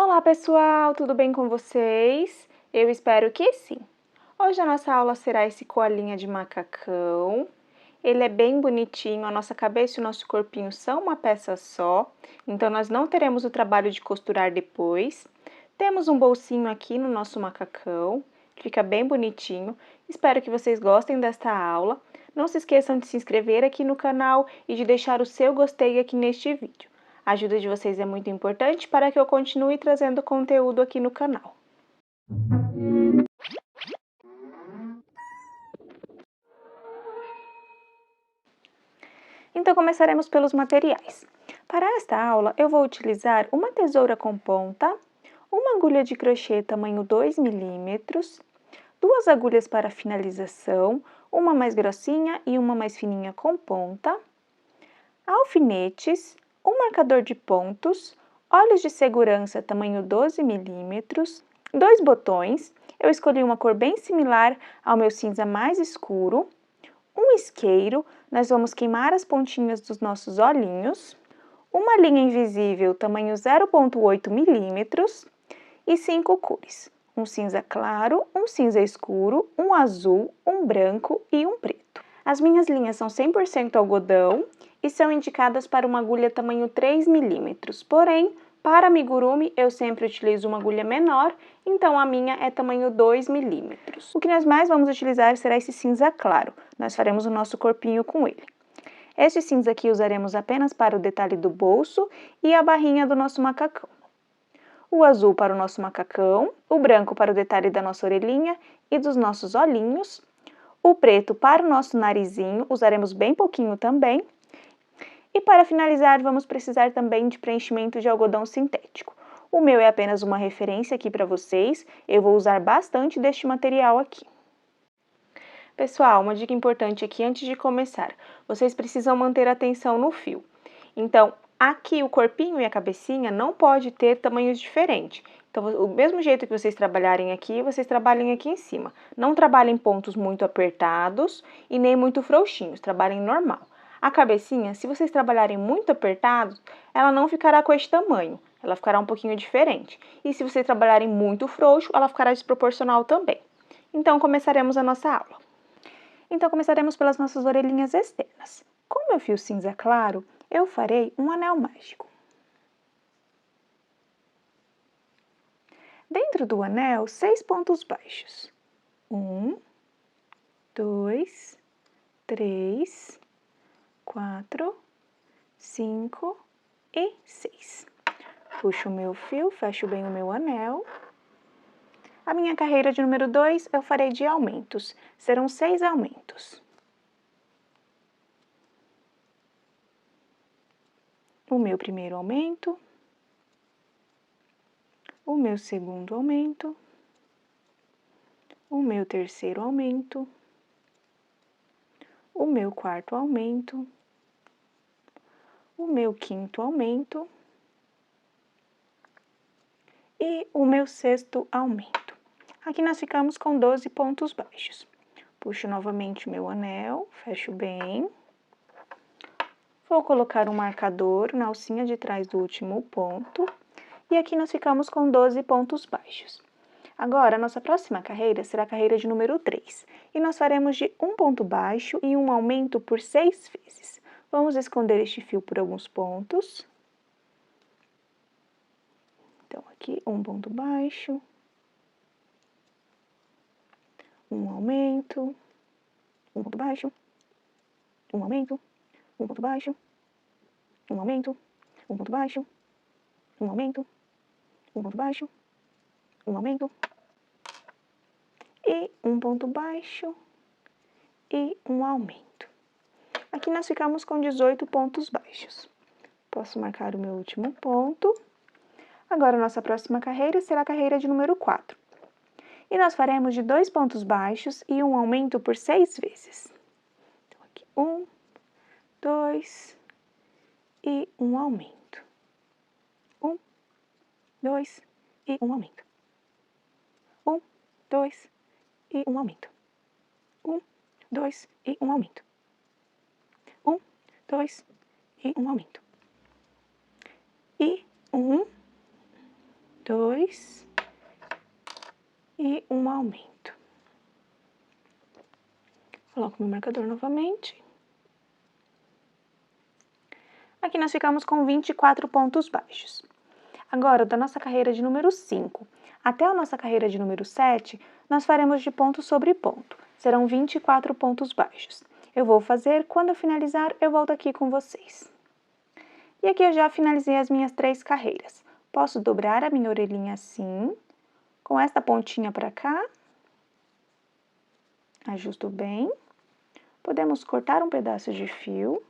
Olá pessoal, tudo bem com vocês? Eu espero que sim. Hoje a nossa aula será esse coelhinho de macacão. Ele é bem bonitinho, a nossa cabeça e o nosso corpinho são uma peça só, então nós não teremos o trabalho de costurar depois. Temos um bolsinho aqui no nosso macacão, fica bem bonitinho. Espero que vocês gostem desta aula. Não se esqueçam de se inscrever aqui no canal e de deixar o seu gostei aqui neste vídeo. A ajuda de vocês é muito importante para que eu continue trazendo conteúdo aqui no canal. Então, começaremos pelos materiais. Para esta aula, eu vou utilizar uma tesoura com ponta, uma agulha de crochê tamanho 2 milímetros, duas agulhas para finalização, uma mais grossinha e uma mais fininha com ponta, alfinetes, um marcador de pontos, olhos de segurança tamanho 12 milímetros, dois botões, eu escolhi uma cor bem similar ao meu cinza mais escuro, um isqueiro, nós vamos queimar as pontinhas dos nossos olhinhos, uma linha invisível tamanho 0,8 milímetros e 5 cores, um cinza claro, um cinza escuro, um azul, um branco e um preto. As minhas linhas são 100% algodão e são indicadas para uma agulha tamanho 3 milímetros, porém, para amigurumi eu sempre utilizo uma agulha menor, então a minha é tamanho 2 milímetros. O que nós mais vamos utilizar será esse cinza claro, nós faremos o nosso corpinho com ele. Este cinza aqui usaremos apenas para o detalhe do bolso e a barrinha do nosso macacão. O azul para o nosso macacão, o branco para o detalhe da nossa orelhinha e dos nossos olhinhos, o preto para o nosso narizinho, usaremos bem pouquinho também. E para finalizar, vamos precisar também de preenchimento de algodão sintético. O meu é apenas uma referência aqui para vocês, eu vou usar bastante deste material aqui. Pessoal, uma dica importante aqui antes de começar, vocês precisam manter a atenção no fio. Então, aqui o corpinho e a cabecinha não pode ter tamanhos diferentes. Então, o mesmo jeito que vocês trabalharem aqui, vocês trabalhem aqui em cima. Não trabalhem pontos muito apertados e nem muito frouxinhos, trabalhem normal. A cabecinha, se vocês trabalharem muito apertados, ela não ficará com este tamanho, ela ficará um pouquinho diferente. E se vocês trabalharem muito frouxo, ela ficará desproporcional também. Então, começaremos a nossa aula. Então, começaremos pelas nossas orelhinhas externas. Com meu fio cinza claro, eu farei um anel mágico. Dentro do anel, 6 pontos baixos. 1, 2, 3, 4, 5 e 6. Puxo o meu fio, fecho bem o meu anel. A minha carreira de número 2 eu farei de aumentos. Serão 6 aumentos. O meu primeiro aumento. O meu segundo aumento. O meu terceiro aumento. O meu quarto aumento. O meu quinto aumento. E o meu sexto aumento. Aqui nós ficamos com 12 pontos baixos. Puxo novamente o meu anel, fecho bem. Vou colocar um marcador na alcinha de trás do último ponto. E aqui nós ficamos com 12 pontos baixos. Agora, a nossa próxima carreira será a carreira de número 3. E nós faremos de um ponto baixo e um aumento por 6 vezes. Vamos esconder este fio por alguns pontos. Então, aqui um ponto baixo, um aumento, um ponto baixo, um aumento, um ponto baixo, um aumento, um ponto baixo, um aumento, um ponto baixo, um aumento, e um ponto baixo e um aumento. Aqui nós ficamos com 18 pontos baixos. Posso marcar o meu último ponto. Agora, a nossa próxima carreira será a carreira de número 4. E nós faremos de 2 pontos baixos e um aumento por 6 vezes. Então, aqui 1, 2 e um aumento. 1, 2 e um aumento. 1, 2 e um aumento. 1, 2 e um aumento. 1, 2 e um aumento. E 1, 2 2 e um aumento. Coloco meu marcador novamente. Aqui nós ficamos com 24 pontos baixos. Agora, da nossa carreira de número 5 até a nossa carreira de número 7, nós faremos de ponto sobre ponto. Serão 24 pontos baixos. Eu vou fazer, quando eu finalizar, eu volto aqui com vocês. E aqui eu já finalizei as minhas 3 carreiras. Posso dobrar a minha orelhinha assim, com esta pontinha para cá. Ajusto bem. Podemos cortar um pedaço de fio.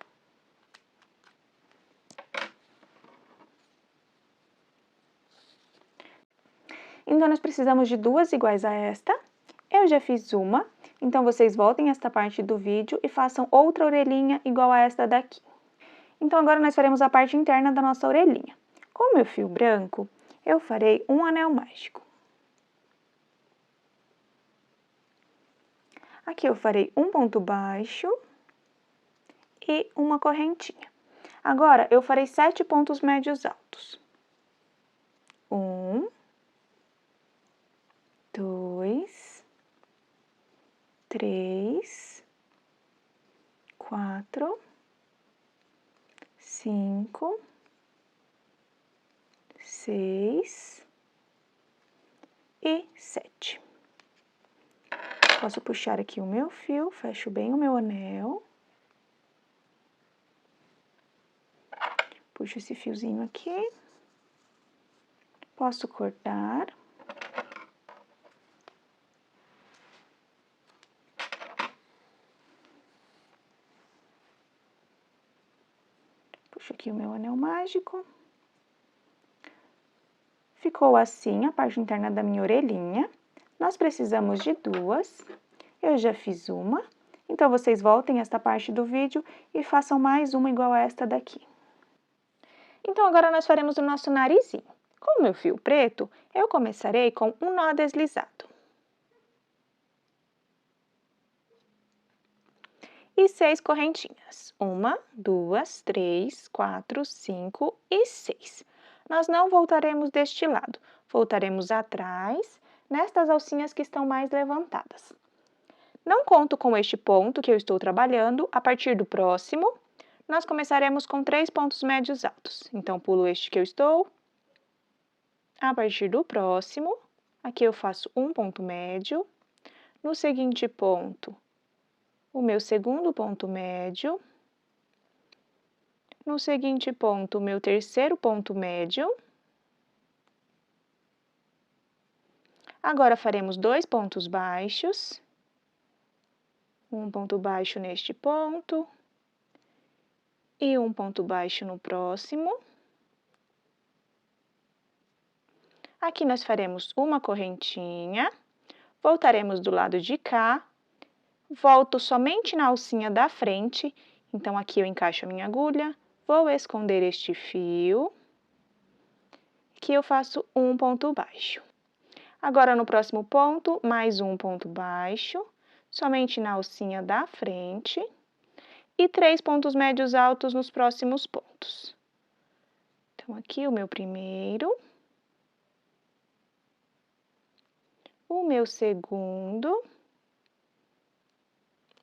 Então, nós precisamos de 2 iguais a esta. Eu já fiz uma, então vocês voltem esta parte do vídeo e façam outra orelhinha igual a esta daqui. Então, agora nós faremos a parte interna da nossa orelhinha. Com o meu fio branco, eu farei um anel mágico. Aqui eu farei um ponto baixo e uma correntinha. Agora, eu farei 7 pontos médios altos. 1, 2, 3, 4, 5, 6 e 7. Posso puxar aqui o meu fio, fecho bem o meu anel. Puxo esse fiozinho aqui. Posso cortar. Puxo aqui o meu anel mágico. Ficou assim a parte interna da minha orelhinha. Nós precisamos de 2. Eu já fiz uma. Então, vocês voltem esta parte do vídeo e façam mais uma igual a esta daqui. Então, agora nós faremos o nosso narizinho. Com o meu fio preto, eu começarei com um nó deslizado. E 6 correntinhas. 1, 2, 3, 4, 5 e 6. Nós não voltaremos deste lado, voltaremos atrás, nestas alcinhas que estão mais levantadas. Não conto com este ponto que eu estou trabalhando, a partir do próximo, nós começaremos com 3 pontos médios altos. Então, pulo este que eu estou. A partir do próximo, aqui eu faço um ponto médio. No seguinte ponto, o meu segundo ponto médio. No seguinte ponto, o meu terceiro ponto médio. Agora, faremos 2 pontos baixos. Um ponto baixo neste ponto. E um ponto baixo no próximo. Aqui nós faremos uma correntinha, voltaremos do lado de cá, volto somente na alcinha da frente, então aqui eu encaixo a minha agulha, vou esconder este fio, aqui eu faço um ponto baixo. Agora, no próximo ponto, mais um ponto baixo, somente na alcinha da frente, e 3 pontos médios altos nos próximos pontos. Então, aqui o meu primeiro. O meu segundo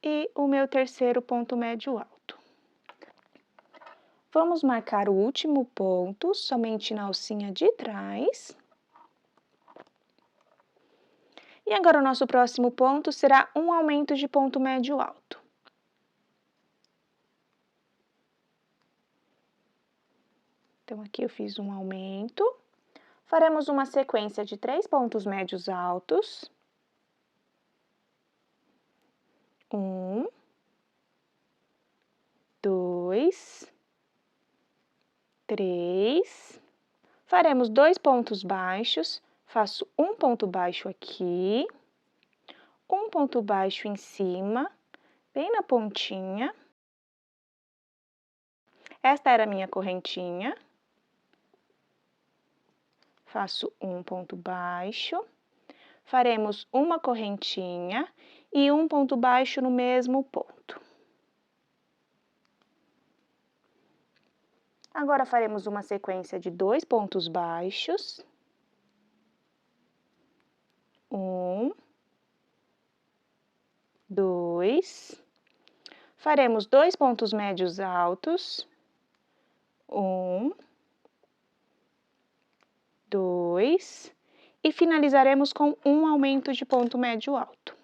e o meu terceiro ponto médio alto. Vamos marcar o último ponto, somente na alcinha de trás. E agora o nosso próximo ponto será um aumento de ponto médio alto. Então, aqui eu fiz um aumento. Faremos uma sequência de 3 pontos médios altos. 1, 2, 3. Faremos 2 pontos baixos. Faço um ponto baixo aqui, um ponto baixo em cima, bem na pontinha. Esta era a minha correntinha. Faço um ponto baixo, faremos uma correntinha e um ponto baixo no mesmo ponto. Agora, faremos uma sequência de 2 pontos baixos. Um, dois. Faremos 2 pontos médios altos. Um, dois. E finalizaremos com um aumento de ponto médio alto.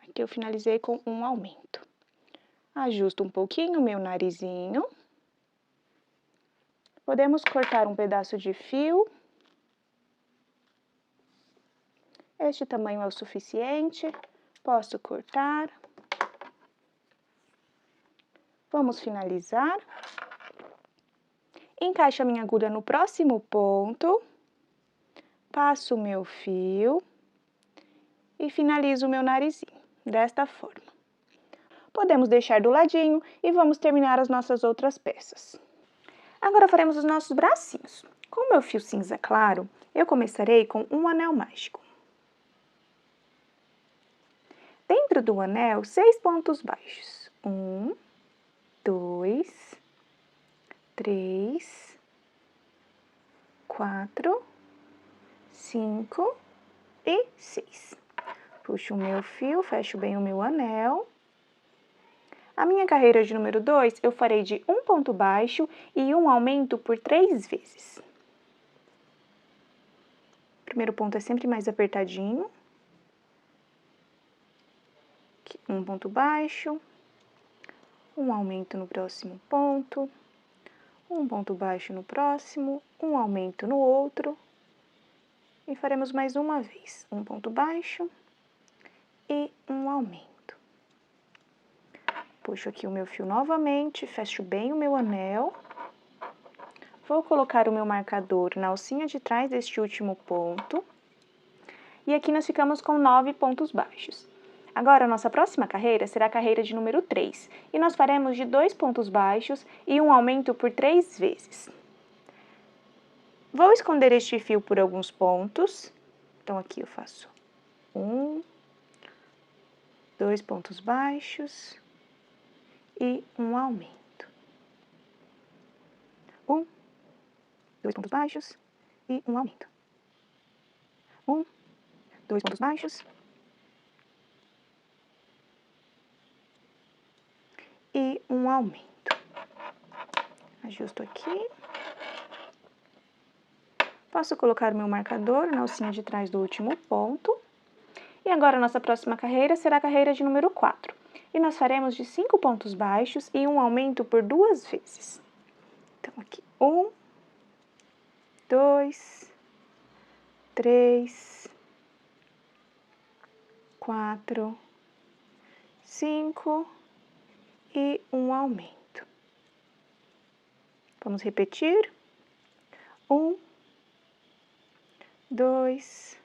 Aqui eu finalizei com um aumento. Ajusto um pouquinho o meu narizinho. Podemos cortar um pedaço de fio. Este tamanho é o suficiente. Posso cortar. Vamos finalizar. Encaixo a minha agulha no próximo ponto. Passo o meu fio. E finalizo o meu narizinho, desta forma. Podemos deixar do ladinho e vamos terminar as nossas outras peças. Agora faremos os nossos bracinhos. Com o meu fio cinza claro, eu começarei com um anel mágico. Dentro do anel, 6 pontos baixos. 1, 2, 3, 4, 5 e 6. Puxo o meu fio, fecho bem o meu anel. A minha carreira de número 2, eu farei de um ponto baixo e um aumento por 3 vezes. O primeiro ponto é sempre mais apertadinho. Aqui, um ponto baixo, um aumento no próximo ponto, um ponto baixo no próximo, um aumento no outro. E faremos mais uma vez, um ponto baixo e um aumento. Puxo aqui o meu fio novamente, fecho bem o meu anel. Vou colocar o meu marcador na alcinha de trás deste último ponto. E aqui nós ficamos com 9 pontos baixos. Agora, a nossa próxima carreira será a carreira de número 3. E nós faremos de 2 pontos baixos e um aumento por 3 vezes. Vou esconder este fio por alguns pontos. Então, aqui eu faço 1, 2 pontos baixos e um aumento. 1, 2 pontos baixos e um aumento. 1, 2 pontos baixos e um aumento. Ajusto aqui. Posso colocar o meu marcador na alcinha de trás do último ponto. E agora a nossa próxima carreira será a carreira de número 4. E nós faremos de 5 pontos baixos e um aumento por 2 vezes. Então, aqui 1, 2, 3, 4, 5 e um aumento. Vamos repetir. 1, 2,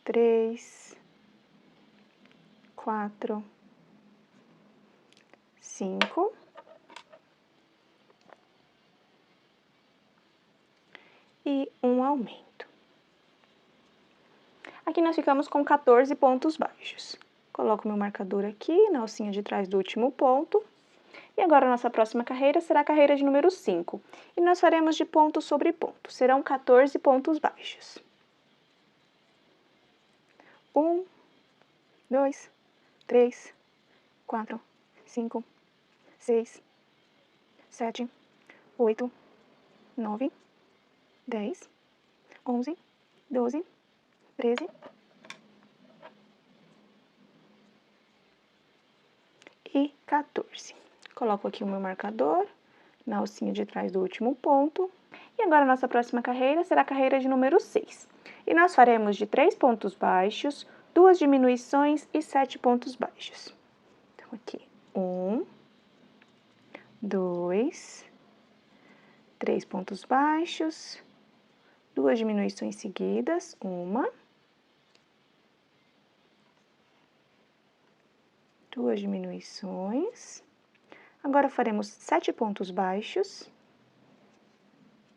3, 4, 5 e um aumento. Aqui nós ficamos com 14 pontos baixos. Coloco meu marcador aqui na alcinha de trás do último ponto. E agora a nossa próxima carreira será a carreira de número 5. E nós faremos de ponto sobre ponto. Serão 14 pontos baixos. 1, 2, 3, 4, 5, 6, 7, 8, 9, 10, 11, 12, 13 e 14. Coloco aqui o meu marcador na alcinha de trás do último ponto. E agora a nossa próxima carreira será a carreira de número 6. E nós faremos de 3 pontos baixos, 2 diminuições e 7 pontos baixos. Então, aqui, 1, 2, 3 pontos baixos, 2 diminuições seguidas, 1, 2 diminuições. Agora faremos 7 pontos baixos.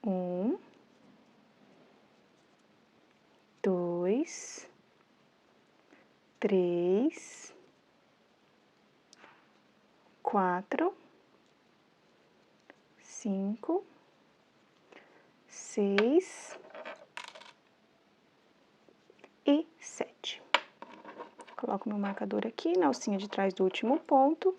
1, 2, 3, 4, 5 6 e 7. Coloco meu marcador aqui na alcinha de trás do último ponto.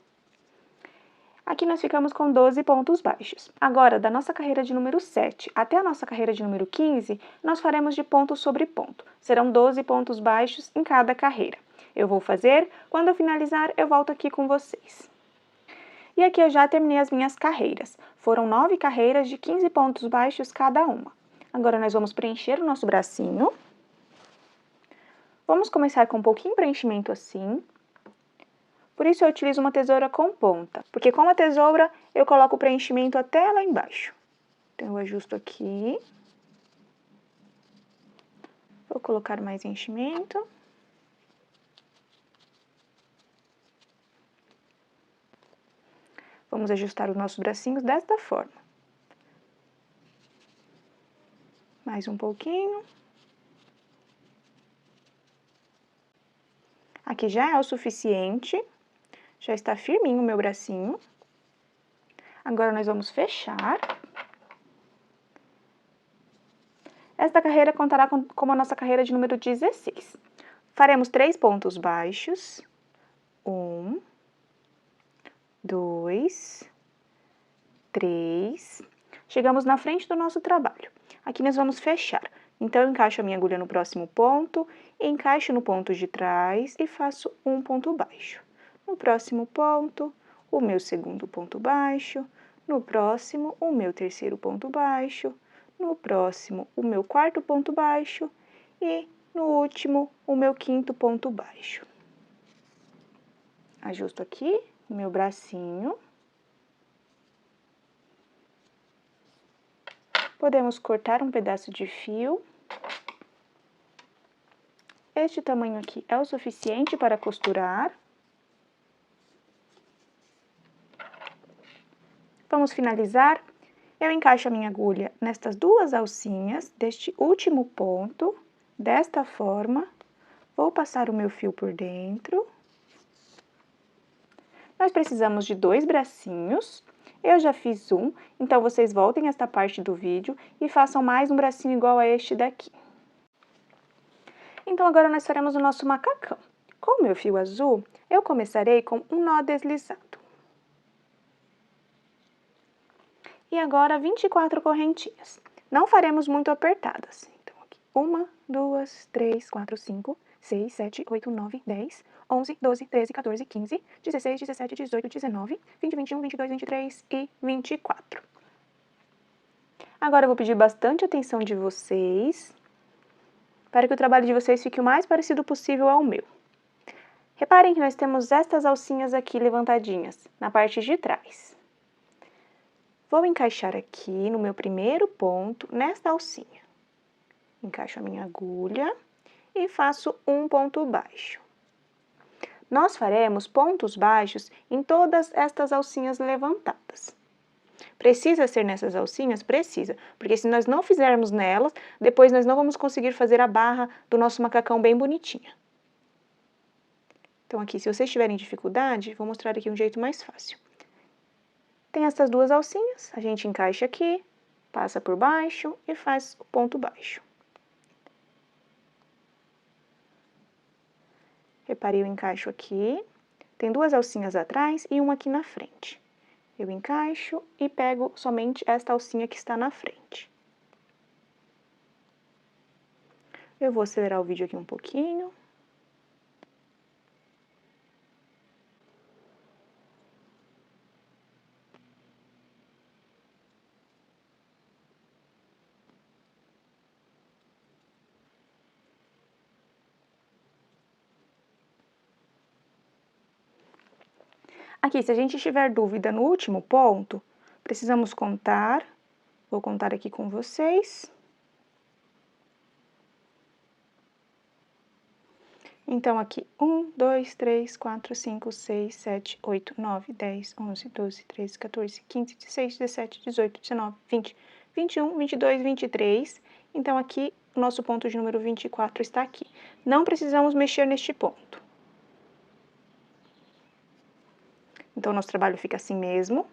Aqui nós ficamos com 12 pontos baixos. Agora, da nossa carreira de número 7 até a nossa carreira de número 15, nós faremos de ponto sobre ponto. Serão 12 pontos baixos em cada carreira. Eu vou fazer, quando eu finalizar, eu volto aqui com vocês. E aqui eu já terminei as minhas carreiras. Foram 9 carreiras de 15 pontos baixos cada uma. Agora nós vamos preencher o nosso bracinho. Vamos começar com um pouquinho de preenchimento assim. Por isso eu utilizo uma tesoura com ponta, porque com a tesoura eu coloco o preenchimento até lá embaixo. Então eu ajusto aqui. Vou colocar mais enchimento. Vamos ajustar os nossos bracinhos desta forma. Mais um pouquinho. Aqui já é o suficiente. Já está firminho o meu bracinho. Agora nós vamos fechar. Esta carreira contará como a nossa carreira de número 16. Faremos 3 pontos baixos. 1, 2, 3. Chegamos na frente do nosso trabalho. Aqui nós vamos fechar. Então, eu encaixo a minha agulha no próximo ponto, encaixo no ponto de trás e faço um ponto baixo. No próximo ponto, o meu segundo ponto baixo. No próximo, o meu terceiro ponto baixo. No próximo, o meu quarto ponto baixo. E no último, o meu quinto ponto baixo. Ajusto aqui o meu bracinho. Podemos cortar um pedaço de fio. Este tamanho aqui é o suficiente para costurar. Vamos finalizar. Eu encaixo a minha agulha nestas duas alcinhas deste último ponto, desta forma. Vou passar o meu fio por dentro. Nós precisamos de 2 bracinhos. Eu já fiz um, então vocês voltem esta parte do vídeo e façam mais um bracinho igual a este daqui. Então, agora nós faremos o nosso macacão. Com o meu fio azul, eu começarei com um nó deslizado. E agora, 24 correntinhas. Não faremos muito apertadas. Então, aqui, 1, 2, 3, 4, 5, 6, 7, 8, 9, 10, 11, 12, 13, 14, 15, 16, 17, 18, 19, 20, 21, 22, 23 e 24. Agora, eu vou pedir bastante atenção de vocês, para que o trabalho de vocês fique o mais parecido possível ao meu. Reparem que nós temos estas alcinhas aqui levantadinhas, na parte de trás. Vou encaixar aqui no meu primeiro ponto, nesta alcinha. Encaixo a minha agulha e faço um ponto baixo. Nós faremos pontos baixos em todas estas alcinhas levantadas. Precisa ser nessas alcinhas? Precisa, porque se nós não fizermos nelas, depois nós não vamos conseguir fazer a barra do nosso macacão bem bonitinha. Então, aqui, se vocês tiverem dificuldade, vou mostrar aqui um jeito mais fácil. Tem essas duas alcinhas, a gente encaixa aqui, passa por baixo e faz o ponto baixo. Reparei o encaixo aqui, tem 2 alcinhas atrás e uma aqui na frente. Eu encaixo e pego somente esta alcinha que está na frente. Eu vou acelerar o vídeo aqui um pouquinho. Aqui, se a gente tiver dúvida no último ponto, precisamos contar. Vou contar aqui com vocês. Então, aqui, 1, 2, 3, 4, 5, 6, 7, 8, 9, 10, 11, 12, 13, 14, 15, 16, 17, 18, 19, 20, 21, 22, 23. Então, aqui, o nosso ponto de número 24 está aqui. Não precisamos mexer neste ponto. Então, nosso trabalho fica assim mesmo.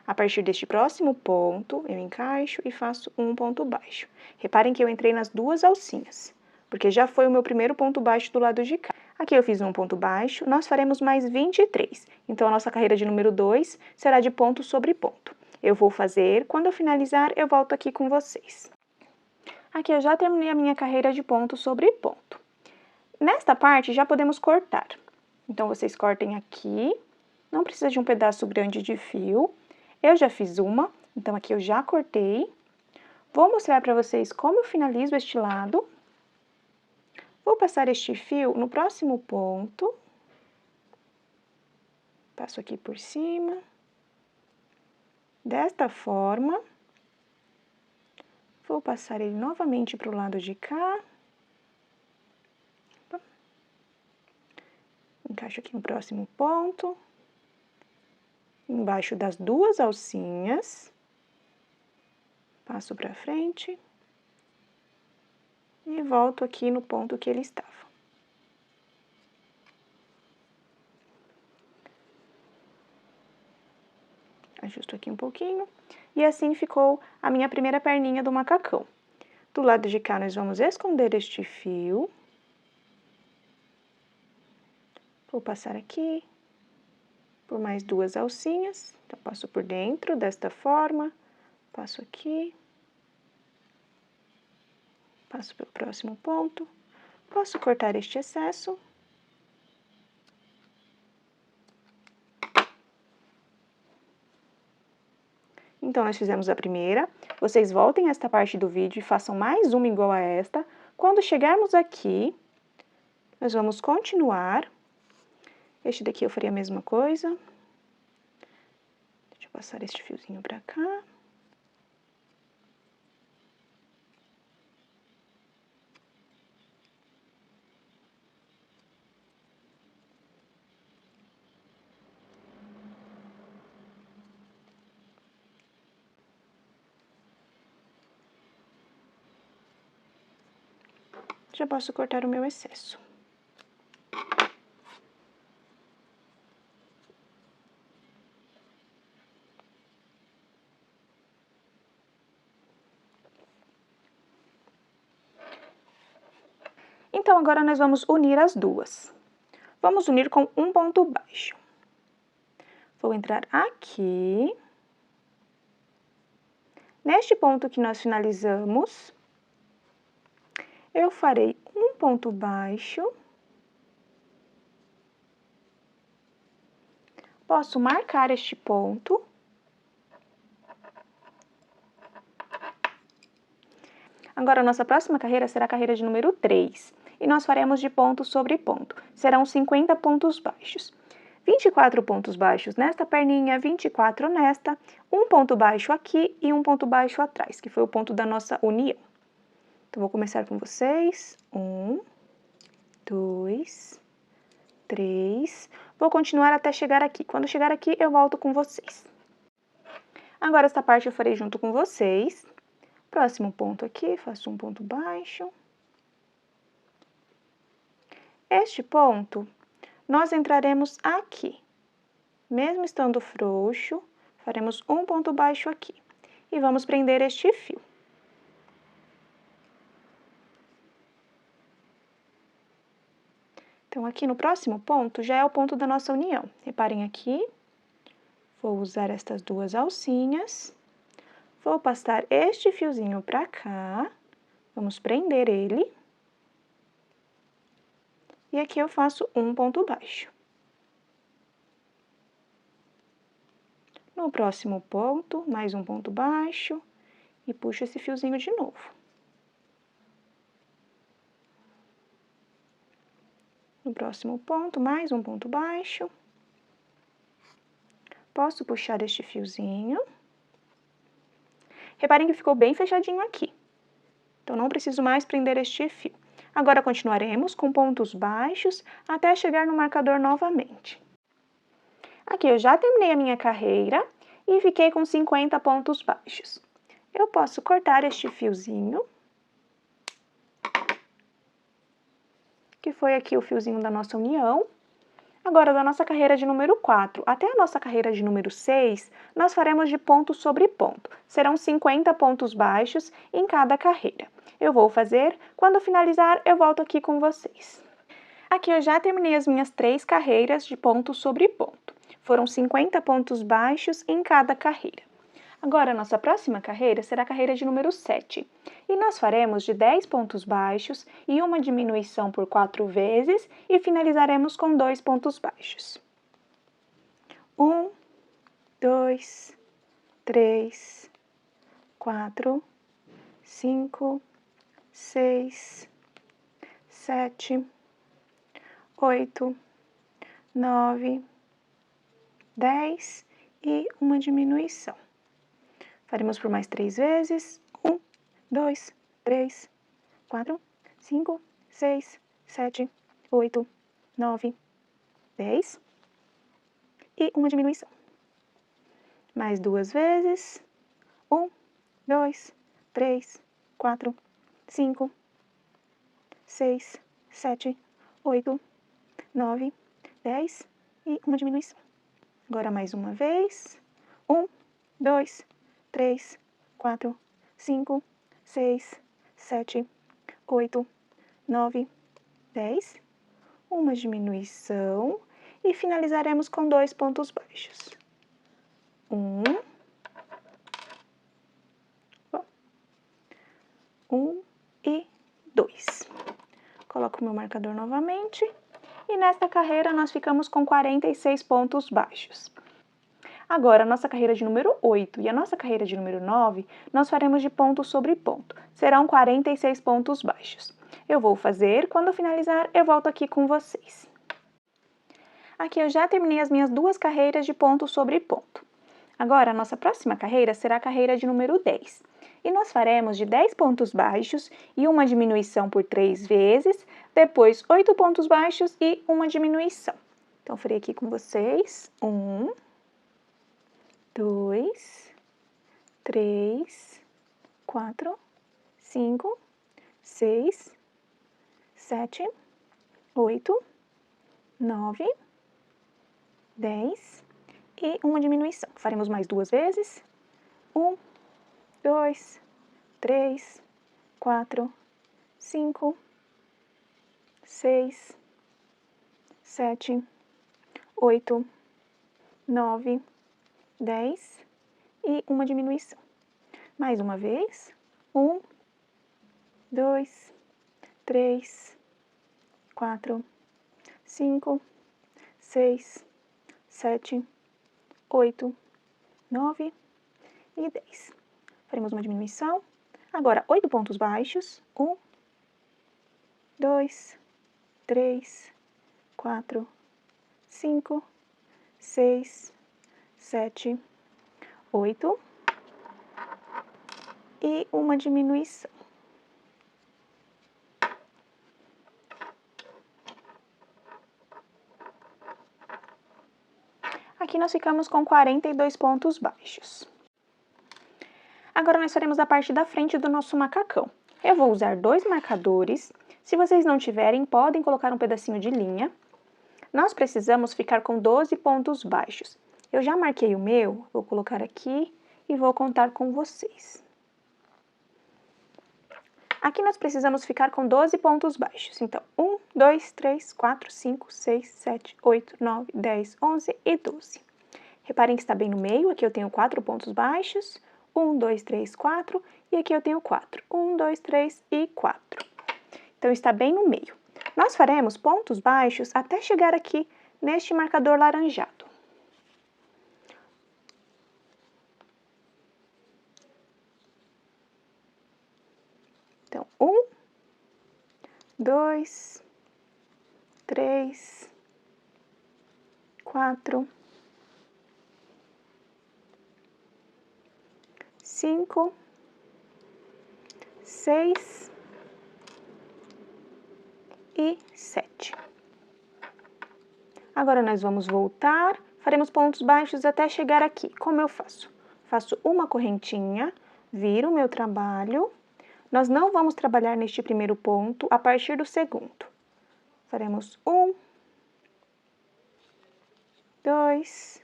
A partir deste próximo ponto, eu encaixo e faço um ponto baixo. Reparem que eu entrei nas duas alcinhas, porque já foi o meu primeiro ponto baixo do lado de cá. Aqui eu fiz um ponto baixo, nós faremos mais 23. Então, a nossa carreira de número 2 será de ponto sobre ponto. Eu vou fazer, quando eu finalizar, eu volto aqui com vocês. Aqui eu já terminei a minha carreira de ponto sobre ponto. Nesta parte, já podemos cortar. Então, vocês cortem aqui, não precisa de um pedaço grande de fio. Eu já fiz uma, então aqui eu já cortei. Vou mostrar para vocês como eu finalizo este lado. Vou passar este fio no próximo ponto. Passo aqui por cima. Desta forma. Vou passar ele novamente para o lado de cá. Encaixo aqui no próximo ponto. Embaixo das duas alcinhas. Passo para frente. E volto aqui no ponto que ele estava. Ajusto aqui um pouquinho. E assim ficou a minha primeira perninha do macacão. Do lado de cá, nós vamos esconder este fio. Vou passar aqui por mais duas alcinhas. Então, passo por dentro desta forma. Passo aqui. Passo pelo próximo ponto. Posso cortar este excesso. Então, nós fizemos a primeira. Vocês voltem a esta parte do vídeo e façam mais uma igual a esta. Quando chegarmos aqui, nós vamos continuar. Este daqui eu faria a mesma coisa. Deixa eu passar este fiozinho pra cá. Já posso cortar o meu excesso. Então, agora nós vamos unir as duas. Vamos unir com um ponto baixo. Vou entrar aqui. Neste ponto que nós finalizamos, eu farei um ponto baixo. Posso marcar este ponto. Agora, a nossa próxima carreira será a carreira de número 3. E nós faremos de ponto sobre ponto. Serão 50 pontos baixos. 24 pontos baixos nesta perninha, 24 nesta, um ponto baixo aqui e um ponto baixo atrás, que foi o ponto da nossa união. Então, vou começar com vocês. 1, 2, 3. Vou continuar até chegar aqui. Quando chegar aqui, eu volto com vocês. Agora, esta parte eu farei junto com vocês. Próximo ponto aqui, faço um ponto baixo. Este ponto, nós entraremos aqui. Mesmo estando frouxo, faremos um ponto baixo aqui. E vamos prender este fio. Então, aqui no próximo ponto, já é o ponto da nossa união. Reparem aqui, vou usar estas duas alcinhas. Vou passar este fiozinho pra cá. Vamos prender ele. E aqui eu faço um ponto baixo. No próximo ponto, mais um ponto baixo. E puxo esse fiozinho de novo. No próximo ponto, mais um ponto baixo. Posso puxar este fiozinho. Reparem que ficou bem fechadinho aqui. Então, não preciso mais prender este fio. Agora, continuaremos com pontos baixos até chegar no marcador novamente. Aqui, eu já terminei a minha carreira e fiquei com 50 pontos baixos. Eu posso cortar este fiozinho, que foi aqui o fiozinho da nossa união. Agora, da nossa carreira de número 4 até a nossa carreira de número 6, nós faremos de ponto sobre ponto. Serão 50 pontos baixos em cada carreira. Eu vou fazer, quando finalizar, eu volto aqui com vocês. Aqui eu já terminei as minhas 3 carreiras de ponto sobre ponto. Foram 50 pontos baixos em cada carreira. Agora, a nossa próxima carreira será a carreira de número 7. E nós faremos de 10 pontos baixos e uma diminuição por 4 vezes e finalizaremos com 2 pontos baixos. 1, 2, 3, 4, 5, 6, 7, 8, 9, 10 e uma diminuição. Faremos por mais 3 vezes. 1, 2, 3, 4, 5, 6, 7, 8, 9, 10 e uma diminuição. Mais 2 vezes. 1, 2, 3, 4, 5, 6, 7, 8, 9, 10 e uma diminuição. Agora mais uma vez. 1, 2, 3, 4, 5, 6, 7, 8, 9, 10. Uma diminuição e finalizaremos com 2 pontos baixos. 1 e 2. Coloco o meu marcador novamente. E nesta carreira nós ficamos com 46 pontos baixos. Agora, a nossa carreira de número 8 e a nossa carreira de número 9, nós faremos de ponto sobre ponto. Serão 46 pontos baixos. Eu vou fazer, quando finalizar, eu volto aqui com vocês. Aqui eu já terminei as minhas 2 carreiras de ponto sobre ponto. Agora, a nossa próxima carreira será a carreira de número 10. E nós faremos de 10 pontos baixos e uma diminuição por 3 vezes, depois 8 pontos baixos e uma diminuição. Então, farei aqui com vocês. 1, 2, 3, 4, 5, 6, 7, 8, 9, 10 e uma diminuição. Faremos mais 2 vezes. 1, 2, 3, 4, 5, 6, 7, 8, 9, 10 e uma diminuição. Mais uma vez. 1, 2, 3, 4, 5, 6, 7, 8, 9 e 10. Faremos uma diminuição. Agora, 8 pontos baixos. 1, 2, 3, 4, 5, 6, 7, 8 e uma diminuição. Aqui nós ficamos com 42 pontos baixos. Agora nós faremos a parte da frente do nosso macacão. Eu vou usar 2 marcadores. Se vocês não tiverem, podem colocar um pedacinho de linha. Nós precisamos ficar com 12 pontos baixos. Eu já marquei o meu, vou colocar aqui e vou contar com vocês. Aqui nós precisamos ficar com 12 pontos baixos. Então, 1, 2, 3, 4, 5, 6, 7, 8, 9, 10, 11 e 12. Reparem que está bem no meio. Aqui eu tenho 4 pontos baixos. 1, 2, 3, 4. E aqui eu tenho 4. 1, 2, 3 e 4. Então, está bem no meio. Nós faremos pontos baixos até chegar aqui neste marcador laranjado. Então, 1, 2, 3, 4, 5, 6 e 7. Agora, nós vamos voltar, faremos pontos baixos até chegar aqui. Como eu faço? Faço uma correntinha, viro o meu trabalho. Nós não vamos trabalhar neste primeiro ponto a partir do segundo. Faremos 1, 2,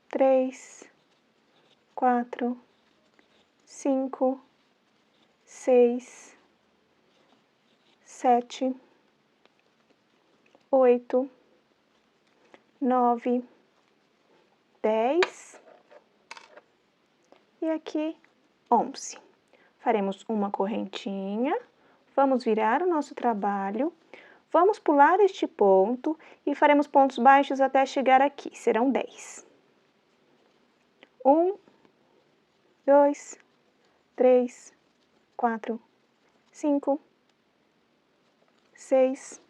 3, 4, 5, 6, 7, 8, 9, 10 e aqui 11. Faremos uma correntinha, vamos virar o nosso trabalho, vamos pular este ponto e faremos pontos baixos até chegar aqui, serão 10. 1, 2, 3, 4, 5, 6,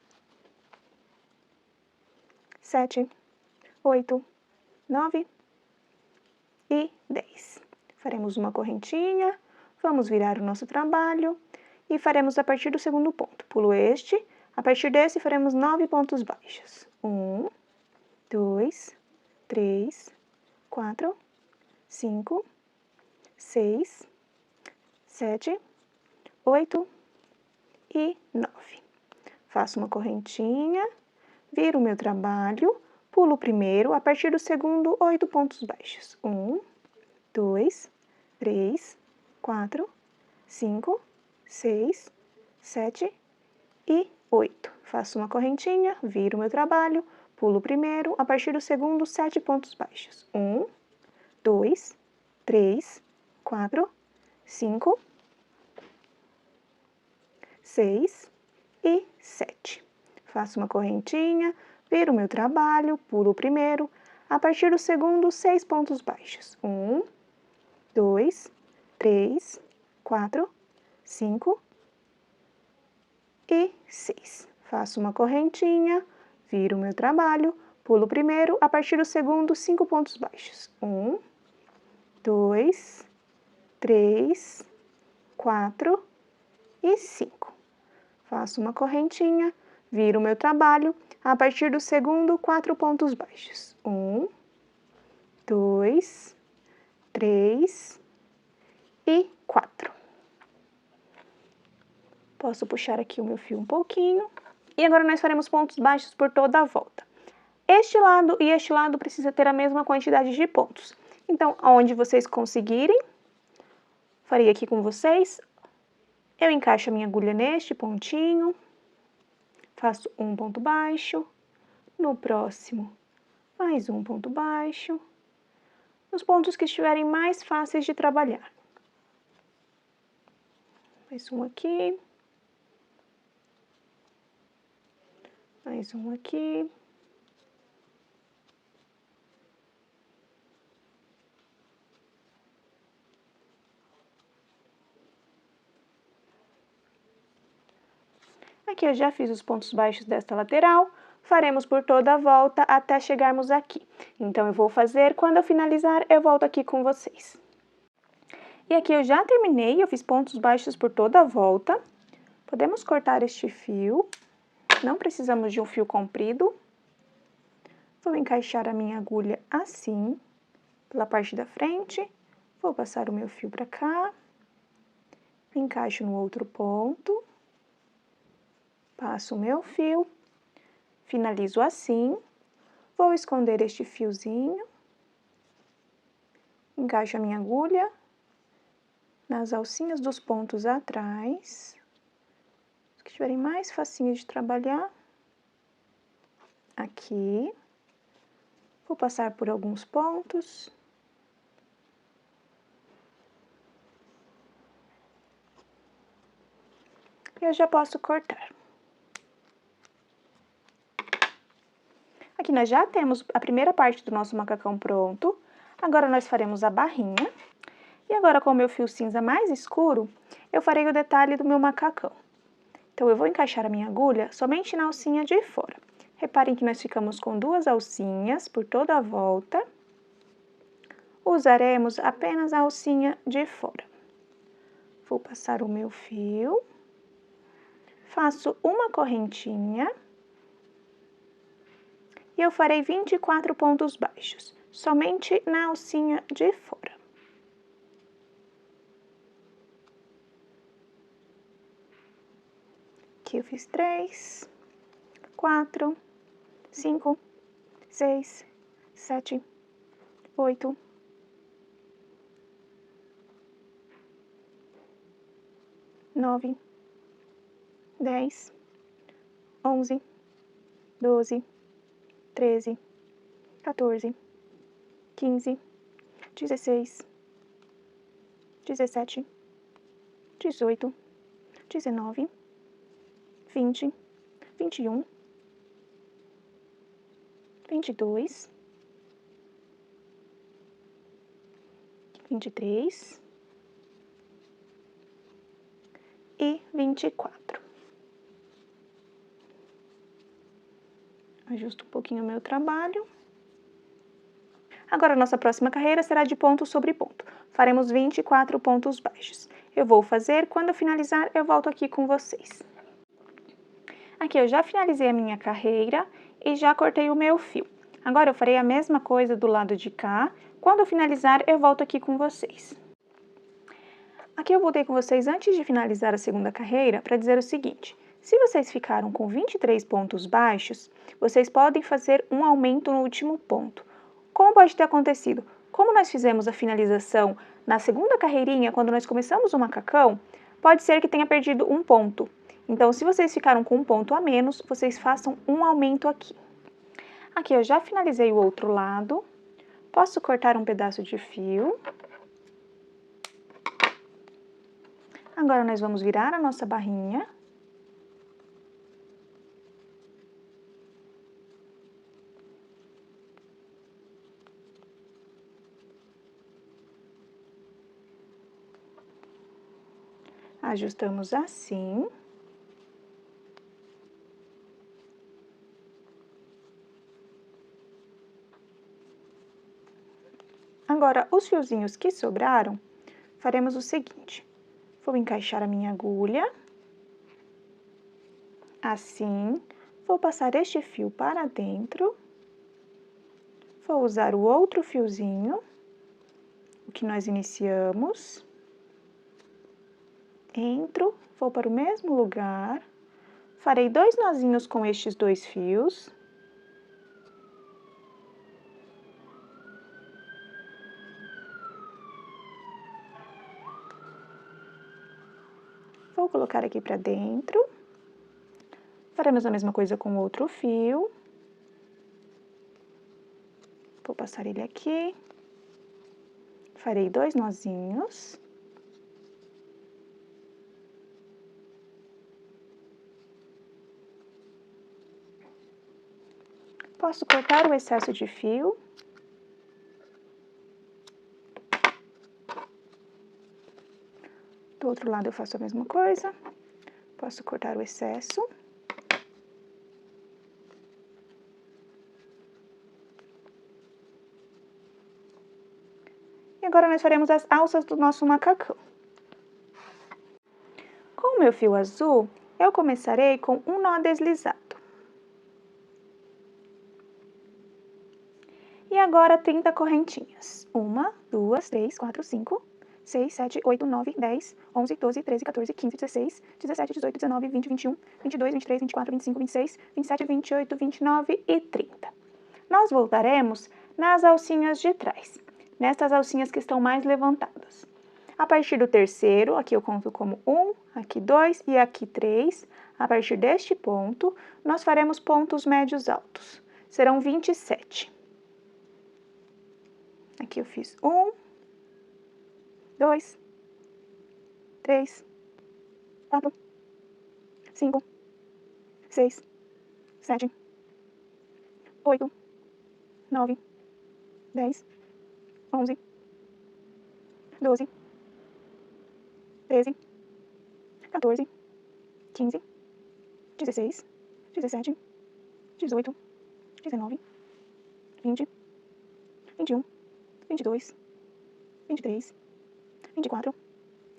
7, 8, 9 e 10. Faremos uma correntinha, vamos virar o nosso trabalho e faremos a partir do segundo ponto. Pulo este, a partir desse faremos 9 pontos baixos. 1, 2, 3, 4, 5, 6, 7, 8 e 9. Faço uma correntinha, viro o meu trabalho, pulo o primeiro, a partir do segundo, 8 pontos baixos. 1, 2, 3, 4, 5, 6, 7 e 8. Faço uma correntinha, viro o meu trabalho, pulo o primeiro, a partir do segundo, 7 pontos baixos. 1, 2, 3, 4, 5, 6 e 7. Faço uma correntinha, viro o meu trabalho, pulo o primeiro, a partir do segundo, 6 pontos baixos. 1, 2, 3, 4, 5 e 6. Faço uma correntinha, viro o meu trabalho, pulo o primeiro, a partir do segundo, 5 pontos baixos. 1, 2, 3, 4 e 5. Faço uma correntinha, viro o meu trabalho, a partir do segundo, 4 pontos baixos. 1, 2, 3 e 4. Posso puxar aqui o meu fio um pouquinho. E agora nós faremos pontos baixos por toda a volta. Este lado e este lado precisa ter a mesma quantidade de pontos. Então, aonde vocês conseguirem, farei aqui com vocês. Eu encaixo a minha agulha neste pontinho, faço um ponto baixo, no próximo mais um ponto baixo, nos pontos que estiverem mais fáceis de trabalhar. Mais um aqui, mais um aqui. Aqui eu já fiz os pontos baixos desta lateral, faremos por toda a volta até chegarmos aqui. Então, eu vou fazer, quando eu finalizar, eu volto aqui com vocês. E aqui eu já terminei, eu fiz pontos baixos por toda a volta. Podemos cortar este fio, não precisamos de um fio comprido. Vou encaixar a minha agulha assim, pela parte da frente. Vou passar o meu fio para cá, encaixo no outro ponto. Passo o meu fio, finalizo assim, vou esconder este fiozinho, encaixo a minha agulha nas alcinhas dos pontos atrás, os que estiverem mais facinhos de trabalhar, aqui, vou passar por alguns pontos. Eu já posso cortar. Aqui nós já temos a primeira parte do nosso macacão pronto. Agora nós faremos a barrinha. E agora com o meu fio cinza mais escuro, eu farei o detalhe do meu macacão. Então, eu vou encaixar a minha agulha somente na alcinha de fora. Reparem que nós ficamos com 2 alcinhas por toda a volta. Usaremos apenas a alcinha de fora. Vou passar o meu fio. Faço uma correntinha. E eu farei 24 pontos baixos, somente na alcinha de fora. Aqui eu fiz 3, 4, 5, 6, 7, 8, 9, 10, 11, 12, 13, 14, 15, 16, 17, 18, 19, 20, 21, 22, 23 e 24. Ajusto um pouquinho o meu trabalho. Agora, a nossa próxima carreira será de ponto sobre ponto. Faremos 24 pontos baixos. Eu vou fazer, quando eu finalizar, eu volto aqui com vocês. Aqui eu já finalizei a minha carreira e já cortei o meu fio. Agora eu farei a mesma coisa do lado de cá. Quando eu finalizar, eu volto aqui com vocês. Aqui eu voltei com vocês antes de finalizar a segunda carreira para dizer o seguinte: se vocês ficaram com 23 pontos baixos, vocês podem fazer um aumento no último ponto. Como pode ter acontecido? Como nós fizemos a finalização na segunda carreirinha, quando nós começamos o macacão, pode ser que tenha perdido um ponto. Então, se vocês ficaram com um ponto a menos, vocês façam um aumento aqui. Aqui eu já finalizei o outro lado. Posso cortar um pedaço de fio. Agora, nós vamos virar a nossa barrinha. Ajustamos assim. Agora, os fiozinhos que sobraram, faremos o seguinte. Vou encaixar a minha agulha, assim, vou passar este fio para dentro, vou usar o outro fiozinho, o que nós iniciamos, entro, vou para o mesmo lugar, farei 2 nozinhos com estes 2 fios. Vou colocar aqui para dentro. Faremos a mesma coisa com o outro fio. Vou passar ele aqui. Farei 2 nozinhos. Posso cortar o excesso de fio. Do outro lado eu faço a mesma coisa. Posso cortar o excesso. E agora nós faremos as alças do nosso macacão. Com o meu fio azul, eu começarei com um nó deslizado. E agora 30 correntinhas. 1, 2, 3, 4, 5, 6, 7, 8, 9, 10, 11, 12, 13, 14, 15, 16, 17, 18, 19, 20, 21, 22, 23, 24, 25, 26, 27, 28, 29 e 30. Nós voltaremos nas alcinhas de trás, nestas alcinhas que estão mais levantadas. A partir do terceiro, aqui eu conto como 1, aqui 2 e aqui 3. A partir deste ponto, nós faremos pontos médios altos. Serão 27. Aqui eu fiz 1, 2, 3, 4, 5, 6, 7, 8, 9, 10, 11, 12, 13, 14, 15, 16, 17, 18, 19, 20, 21, 22, 23, 24,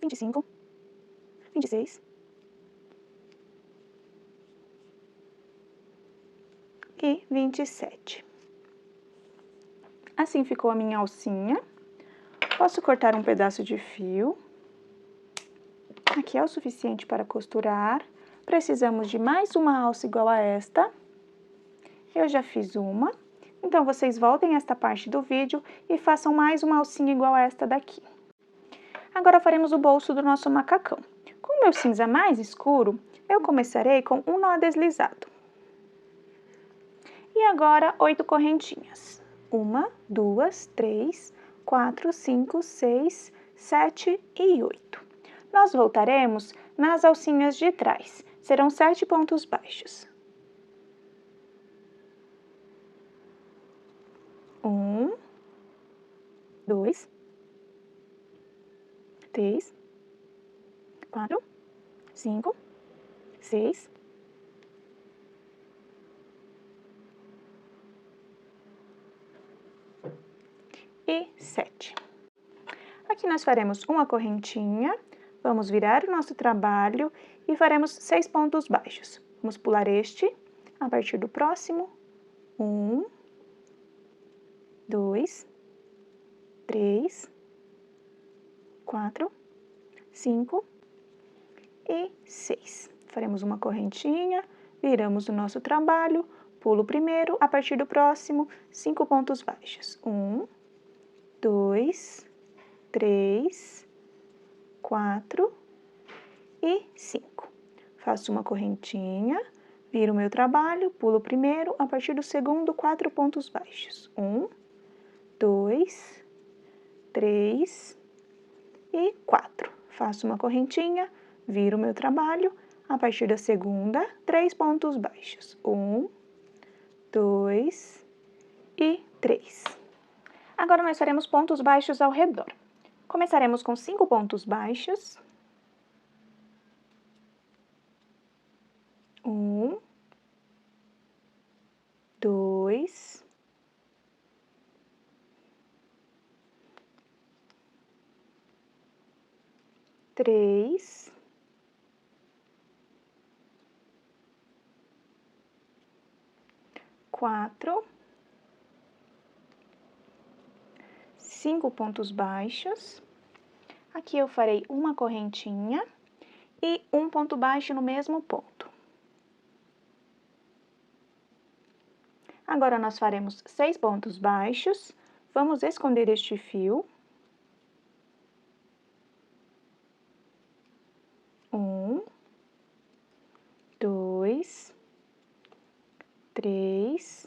25, 26 e 27. Assim ficou a minha alcinha. Posso cortar um pedaço de fio. Aqui é o suficiente para costurar. Precisamos de mais uma alça igual a esta. Eu já fiz uma. Então, vocês voltem a esta parte do vídeo e façam mais uma alcinha igual a esta daqui. Agora faremos o bolso do nosso macacão. Com o meu cinza mais escuro, eu começarei com um nó deslizado. E agora 8 correntinhas. 1, 2, 3, 4, 5, 6, 7 e 8. Nós voltaremos nas alcinhas de trás. Serão 7 pontos baixos. 1, 2, 3, 4, 5, 6, e 7. Aqui nós faremos uma correntinha, vamos virar o nosso trabalho e faremos 6 pontos baixos. Vamos pular este, a partir do próximo, 1, 2, 3, 4, 5 e 6. Faremos uma correntinha, viramos o nosso trabalho, pulo o primeiro, a partir do próximo, 5 pontos baixos. 1, 2, 3, 4 e 5. Faço uma correntinha, viro o meu trabalho, pulo o primeiro, a partir do segundo, 4 pontos baixos. 1, 2, 3 e 4. Faço uma correntinha, viro o meu trabalho, a partir da segunda, 3 pontos baixos. 1, 2 e 3. Agora, nós faremos pontos baixos ao redor. Começaremos com 5 pontos baixos. 1, 2, 3, 4, 5 pontos baixos. Aqui eu farei uma correntinha e um ponto baixo no mesmo ponto. Agora, nós faremos 6 pontos baixos. Vamos esconder este fio. 1, 2, 3,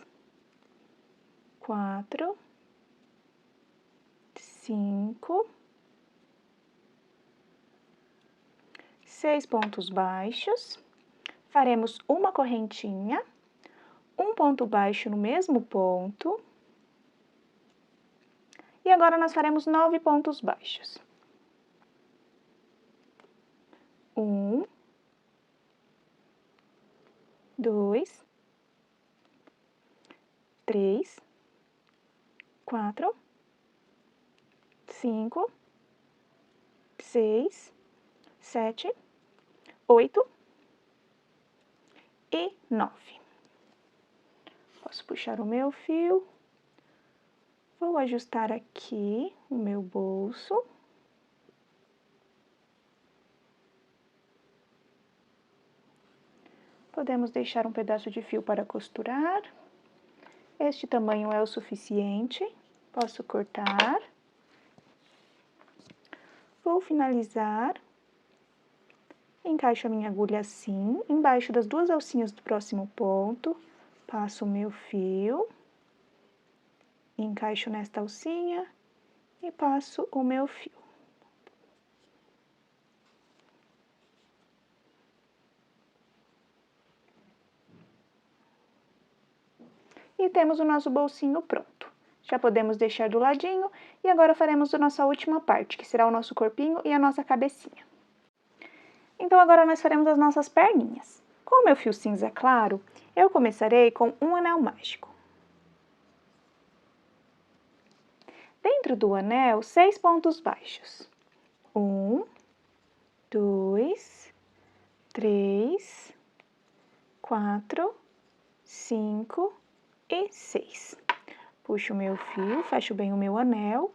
4, 5, 6 pontos baixos. Faremos uma correntinha, um ponto baixo no mesmo ponto. E agora, nós faremos 9 pontos baixos. 1, 2, 3, 4, 5, 6, 7, 8 e 9. Posso puxar o meu fio. Vou ajustar aqui o meu bolso. Podemos deixar um pedaço de fio para costurar. Este tamanho é o suficiente. Posso cortar. Vou finalizar. Encaixo a minha agulha assim, embaixo das 2 alcinhas do próximo ponto. Passo o meu fio. Encaixo nesta alcinha e passo o meu fio. E temos o nosso bolsinho pronto. Já podemos deixar do ladinho e agora faremos a nossa última parte, que será o nosso corpinho e a nossa cabecinha. Então, agora nós faremos as nossas perninhas. Com o meu fio cinza claro, eu começarei com um anel mágico. Dentro do anel, 6 pontos baixos. 1, 2, 3, 4, 5 e 6. Puxo o meu fio, fecho bem o meu anel.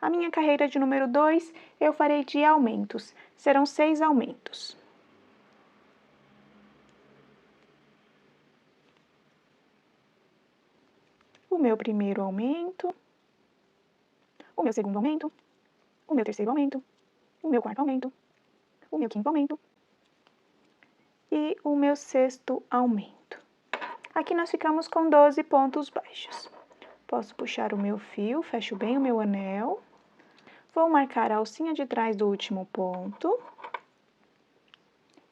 A minha carreira de número 2, eu farei de aumentos. Serão 6 aumentos. O o meu primeiro aumento, o meu segundo aumento, o meu terceiro aumento, o meu quarto aumento, o meu quinto aumento e o meu sexto aumento. Aqui nós ficamos com 12 pontos baixos. Posso puxar o meu fio, fecho bem o meu anel. Vou marcar a alcinha de trás do último ponto.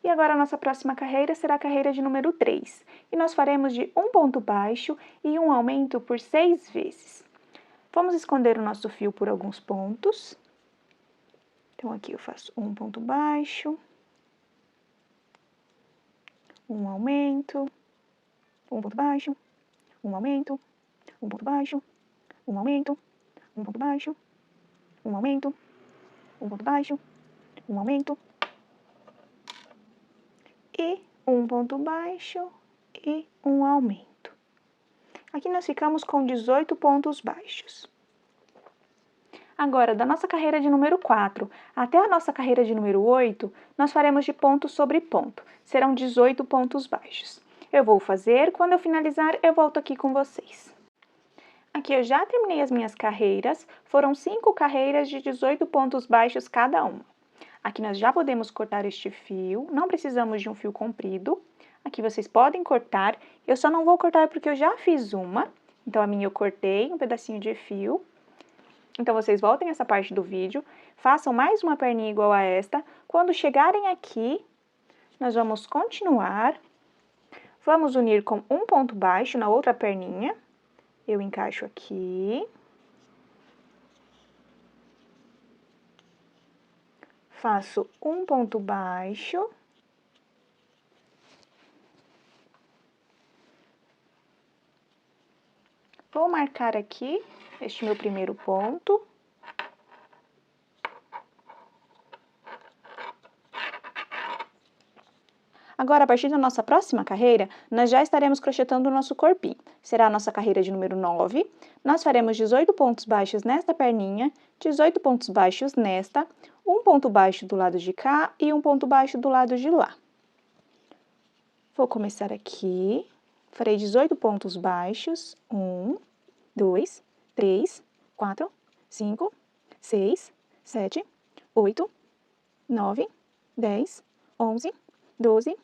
E agora a nossa próxima carreira será a carreira de número 3. E nós faremos de um ponto baixo e um aumento por 6 vezes. Vamos esconder o nosso fio por alguns pontos. Então, aqui eu faço um ponto baixo, um aumento, um ponto baixo, um aumento, um ponto baixo, um aumento, um ponto baixo, um aumento, um ponto baixo, um aumento, e um ponto baixo e um aumento. Aqui nós ficamos com 18 pontos baixos. Agora, da nossa carreira de número 4 até a nossa carreira de número 8, nós faremos de ponto sobre ponto. Serão 18 pontos baixos. Eu vou fazer, quando eu finalizar, eu volto aqui com vocês. Aqui eu já terminei as minhas carreiras, foram 5 carreiras de 18 pontos baixos cada uma. Aqui nós já podemos cortar este fio, não precisamos de um fio comprido. Aqui vocês podem cortar, eu só não vou cortar porque eu já fiz uma. Então, a minha eu cortei um pedacinho de fio. Então, vocês voltem essa parte do vídeo, façam mais uma perninha igual a esta. Quando chegarem aqui, nós vamos continuar. Vamos unir com um ponto baixo na outra perninha. Eu encaixo aqui. Faço um ponto baixo. Vou marcar aqui este meu primeiro ponto. Agora, a partir da nossa próxima carreira, nós já estaremos crochetando o nosso corpinho. Será a nossa carreira de número 9. Nós faremos 18 pontos baixos nesta perninha, 18 pontos baixos nesta, um ponto baixo do lado de cá e um ponto baixo do lado de lá. Vou começar aqui, farei 18 pontos baixos, 1, 2, 3, 4, 5, 6, 7, 8, 9, 10, 11, 12,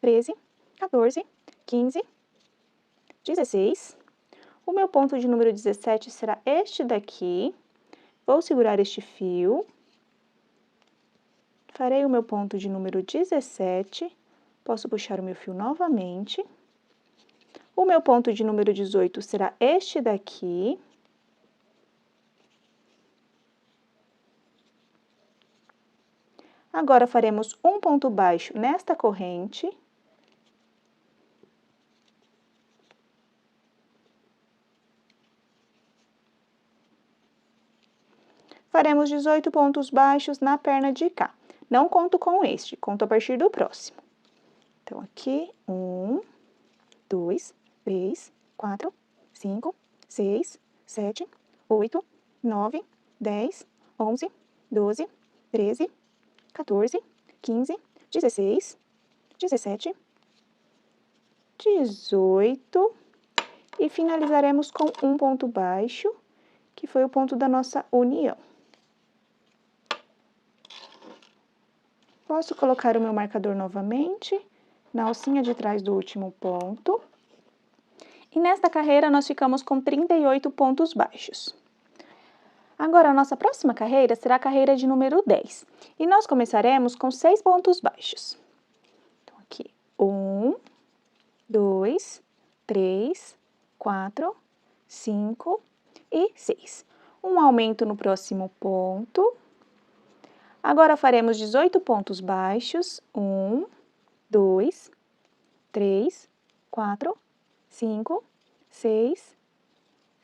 13, 14, 15, 16. O meu ponto de número 17 será este daqui. Vou segurar este fio. Farei o meu ponto de número 17. Posso puxar o meu fio novamente. O meu ponto de número 18 será este daqui. Agora, faremos um ponto baixo nesta corrente. Faremos 18 pontos baixos na perna de cá. Não conto com este, conto a partir do próximo. Então, aqui, 1, 2, 3, 4, 5, 6, 7, 8, 9, 10, 11, 12, 13, 14, 15, 16, 17, 18 e finalizaremos com um ponto baixo, que foi o ponto da nossa união. Posso colocar o meu marcador novamente na alcinha de trás do último ponto. E nesta carreira nós ficamos com 38 pontos baixos. Agora, a nossa próxima carreira será a carreira de número 10. E nós começaremos com 6 pontos baixos. Então, aqui, 1, 2, 3, 4, 5 e 6. Um aumento no próximo ponto. Agora, faremos 18 pontos baixos. 1, 2, 3, 4, 5, 6,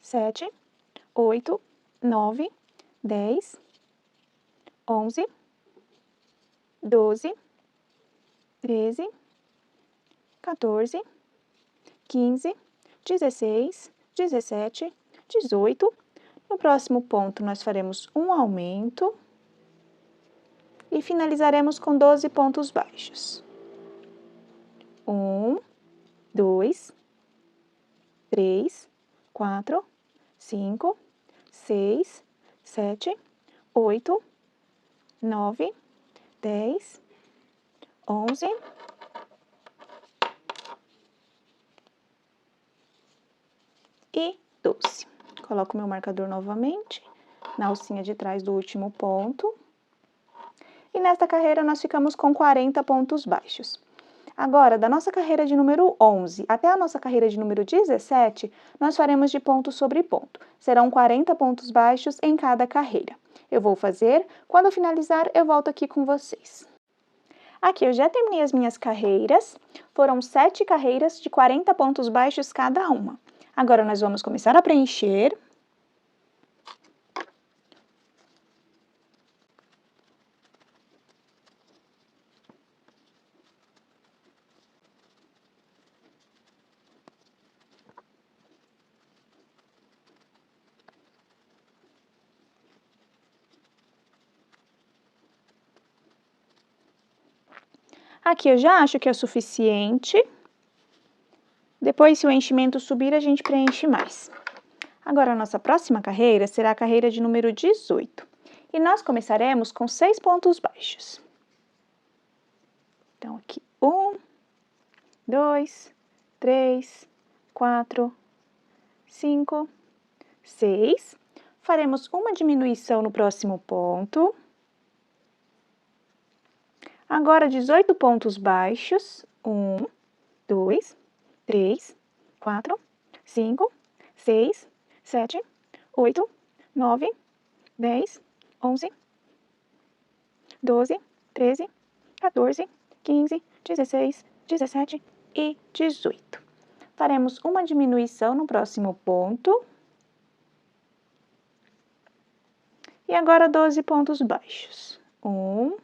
7, 8, 9, 10, 11, 12, 13, 14, 15, 16, 17, 18. No próximo ponto, nós faremos um aumento e finalizaremos com 12 pontos baixos. 1, 2, 3, 4, 5, 6, 7, 8, 9, 10, 11 e 12. Coloco meu marcador novamente na alcinha de trás do último ponto. E nesta carreira nós ficamos com 40 pontos baixos. Agora, da nossa carreira de número 11 até a nossa carreira de número 17, nós faremos de ponto sobre ponto. Serão 40 pontos baixos em cada carreira. Eu vou fazer, quando eu finalizar, eu volto aqui com vocês. Aqui eu já terminei as minhas carreiras, foram 7 carreiras de 40 pontos baixos cada uma. Agora nós vamos começar a preencher. Aqui eu já acho que é suficiente. Depois, se o enchimento subir, a gente preenche mais. Agora, a nossa próxima carreira será a carreira de número 18. E nós começaremos com 6 pontos baixos. Então, aqui, 1, 2, 3, 4, 5, 6. Faremos uma diminuição no próximo ponto. Agora, 18 pontos baixos. 1, 2, 3, 4, 5, 6, 7, 8, 9, 10, 11, 12, 13, 14, 15, 16, 17 e 18. Faremos uma diminuição no próximo ponto. E agora 12 pontos baixos. 1,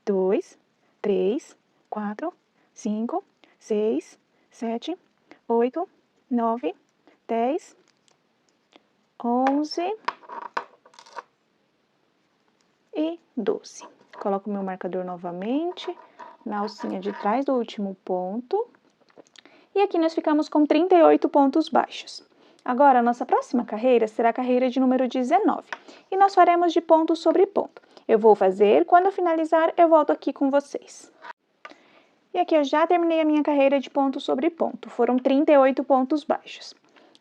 2, 3, 4, 5, 6, 7, 8, 9, 10, 11 e 12. Coloco meu marcador novamente na alcinha de trás do último ponto. E aqui nós ficamos com 38 pontos baixos. Agora, a nossa próxima carreira será a carreira de número 19. E nós faremos de ponto sobre ponto. Eu vou fazer, quando eu finalizar, eu volto aqui com vocês. E aqui eu já terminei a minha carreira de ponto sobre ponto. Foram 38 pontos baixos.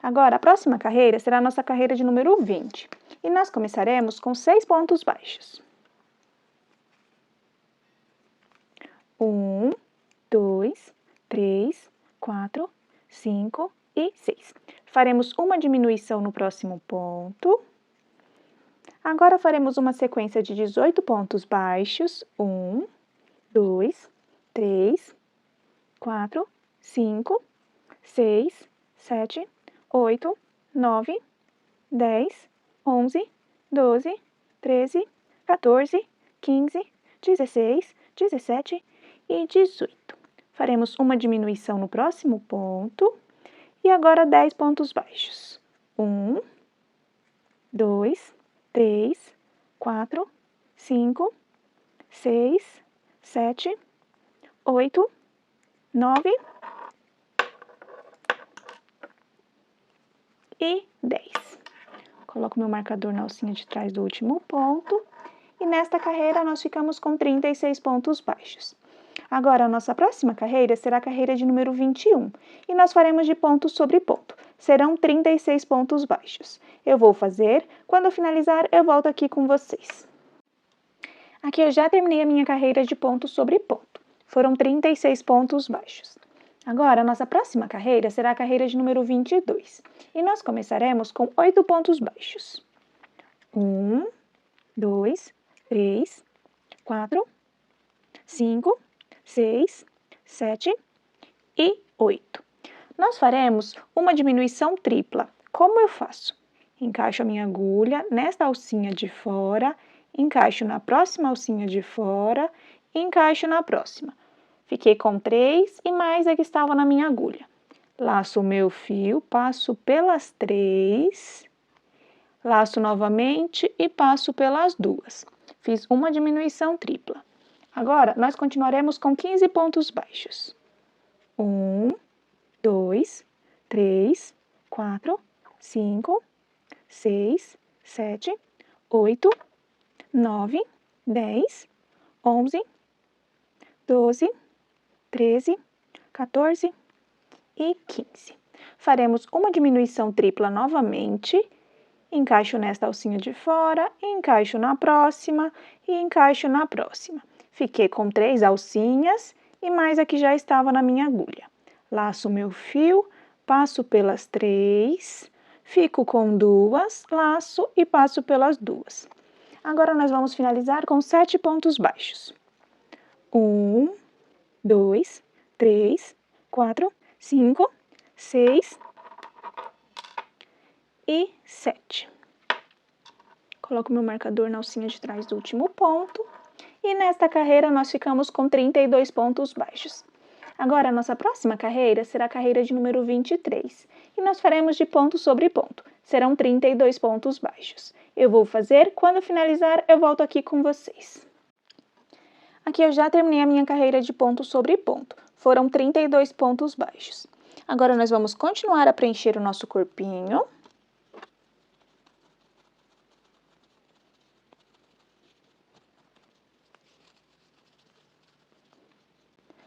Agora, a próxima carreira será a nossa carreira de número 20. E nós começaremos com 6 pontos baixos. 1, 2, 3, 4, 5 e 6. Faremos uma diminuição no próximo ponto. Agora faremos uma sequência de 18 pontos baixos. 1, 2, 3, 4, 5, 6, 7, 8, 9, 10, 11, 12, 13, 14, 15, 16, 17 e 18. Faremos uma diminuição no próximo ponto. E agora 10 pontos baixos. 1, 2, 3, 4, 5, 6, 7, 8, 9 e 10. Coloco meu marcador na alcinha de trás do último ponto. E nesta carreira nós ficamos com 36 pontos baixos. Agora, a nossa próxima carreira será a carreira de número 21. E nós faremos de ponto sobre ponto. Serão 36 pontos baixos. Eu vou fazer, quando eu finalizar, eu volto aqui com vocês. Aqui eu já terminei a minha carreira de ponto sobre ponto. Foram 36 pontos baixos. Agora, a nossa próxima carreira será a carreira de número 22. E nós começaremos com 8 pontos baixos. 1, 2, 3, 4, 5, 6, 7 e 8. Nós faremos uma diminuição tripla. Como eu faço? Encaixo a minha agulha nesta alcinha de fora, encaixo na próxima alcinha de fora e encaixo na próxima. Fiquei com 3 e mais a que estava na minha agulha. Laço o meu fio, passo pelas 3, laço novamente e passo pelas 2. Fiz uma diminuição tripla. Agora, nós continuaremos com 15 pontos baixos. 1, 2, 3, 4, 5, 6, 7, 8, 9, 10, 11, 12, 13, 14 e 15. Faremos uma diminuição tripla novamente. Encaixo nesta alcinha de fora, encaixo na próxima e encaixo na próxima. Fiquei com 3 alcinhas e mais a que já estava na minha agulha. Laço meu fio, passo pelas 3, fico com 2, laço e passo pelas 2. Agora, nós vamos finalizar com 7 pontos baixos. 1, 2, 3, 4, 5, 6 e 7. Coloco meu marcador na alcinha de trás do último ponto. E nesta carreira, nós ficamos com 32 pontos baixos. Agora, a nossa próxima carreira será a carreira de número 23. E nós faremos de ponto sobre ponto. Serão 32 pontos baixos. Eu vou fazer, quando finalizar, eu volto aqui com vocês. Aqui eu já terminei a minha carreira de ponto sobre ponto. Foram 32 pontos baixos. Agora, nós vamos continuar a preencher o nosso corpinho.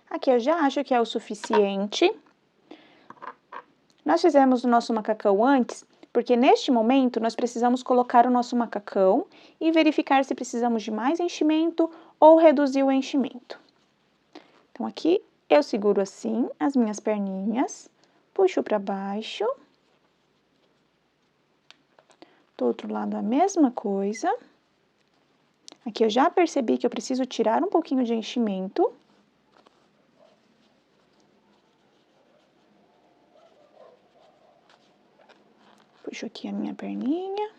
Aqui eu já acho que é o suficiente. Nós fizemos o nosso macacão antes, porque neste momento nós precisamos colocar o nosso macacão e verificar se precisamos de mais enchimento ou reduzir o enchimento. Então, aqui eu seguro assim as minhas perninhas, puxo para baixo. Do outro lado a mesma coisa. Aqui eu já percebi que eu preciso tirar um pouquinho de enchimento. Puxo aqui a minha perninha.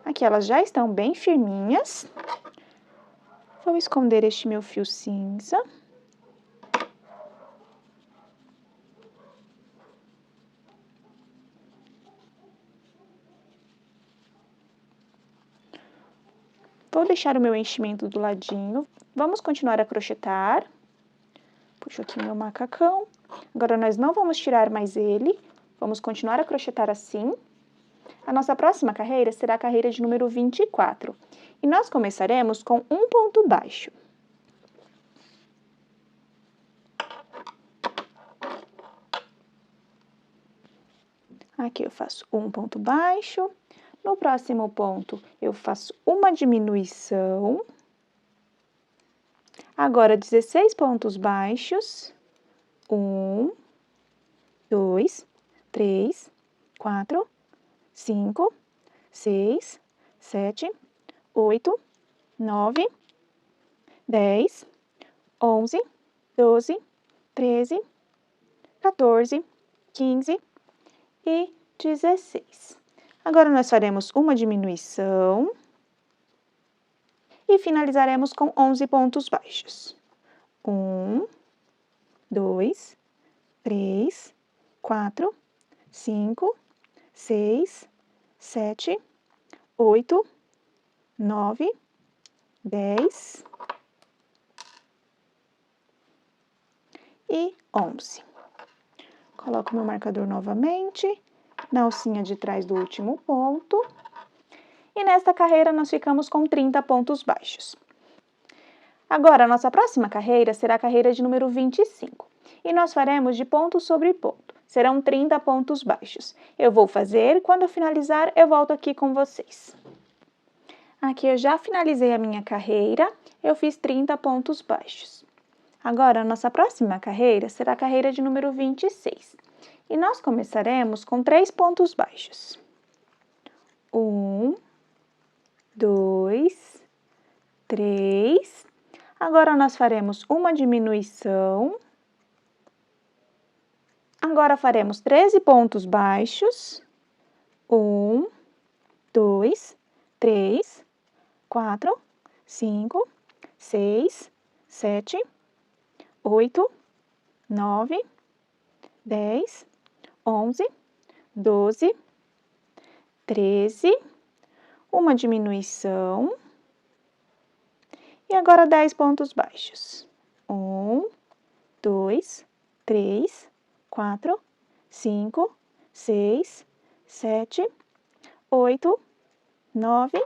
Aqui elas já estão bem firminhas. Vou esconder este meu fio cinza. Vou deixar o meu enchimento do ladinho. Vamos continuar a crochetar. Puxo aqui meu macacão. Agora, nós não vamos tirar mais ele. Vamos continuar a crochetar assim. A nossa próxima carreira será a carreira de número 24. E nós começaremos com um ponto baixo. Aqui eu faço um ponto baixo. No próximo ponto, eu faço uma diminuição. Agora, 16 pontos baixos. 1, 2, 3, 4, 5, 6, 7, 8, 9, 10, 11, 12, 13, 14, 15 e 16. Agora, nós faremos uma diminuição e finalizaremos com 11 pontos baixos. 1, 2, 3, 4, 5, 6, 7, 8, 9, 10 e 11. Coloco meu marcador novamente na alcinha de trás do último ponto. E nesta carreira, nós ficamos com 30 pontos baixos. Agora, a nossa próxima carreira será a carreira de número 25. E nós faremos de ponto sobre ponto. Serão 30 pontos baixos. Eu vou fazer, quando eu finalizar, eu volto aqui com vocês. Aqui eu já finalizei a minha carreira, eu fiz 30 pontos baixos. Agora, a nossa próxima carreira será a carreira de número 26. E nós começaremos com 3 pontos baixos. 1, 2, 3. Agora, nós faremos uma diminuição. Agora faremos 13 pontos baixos. 1, 2, 3, 4, 5, 6, 7, 8, 9, 10, 11, 12, 13, uma diminuição. E agora 10 pontos baixos. 1, 2, 3, 4, 5, 6, 7, 8, 9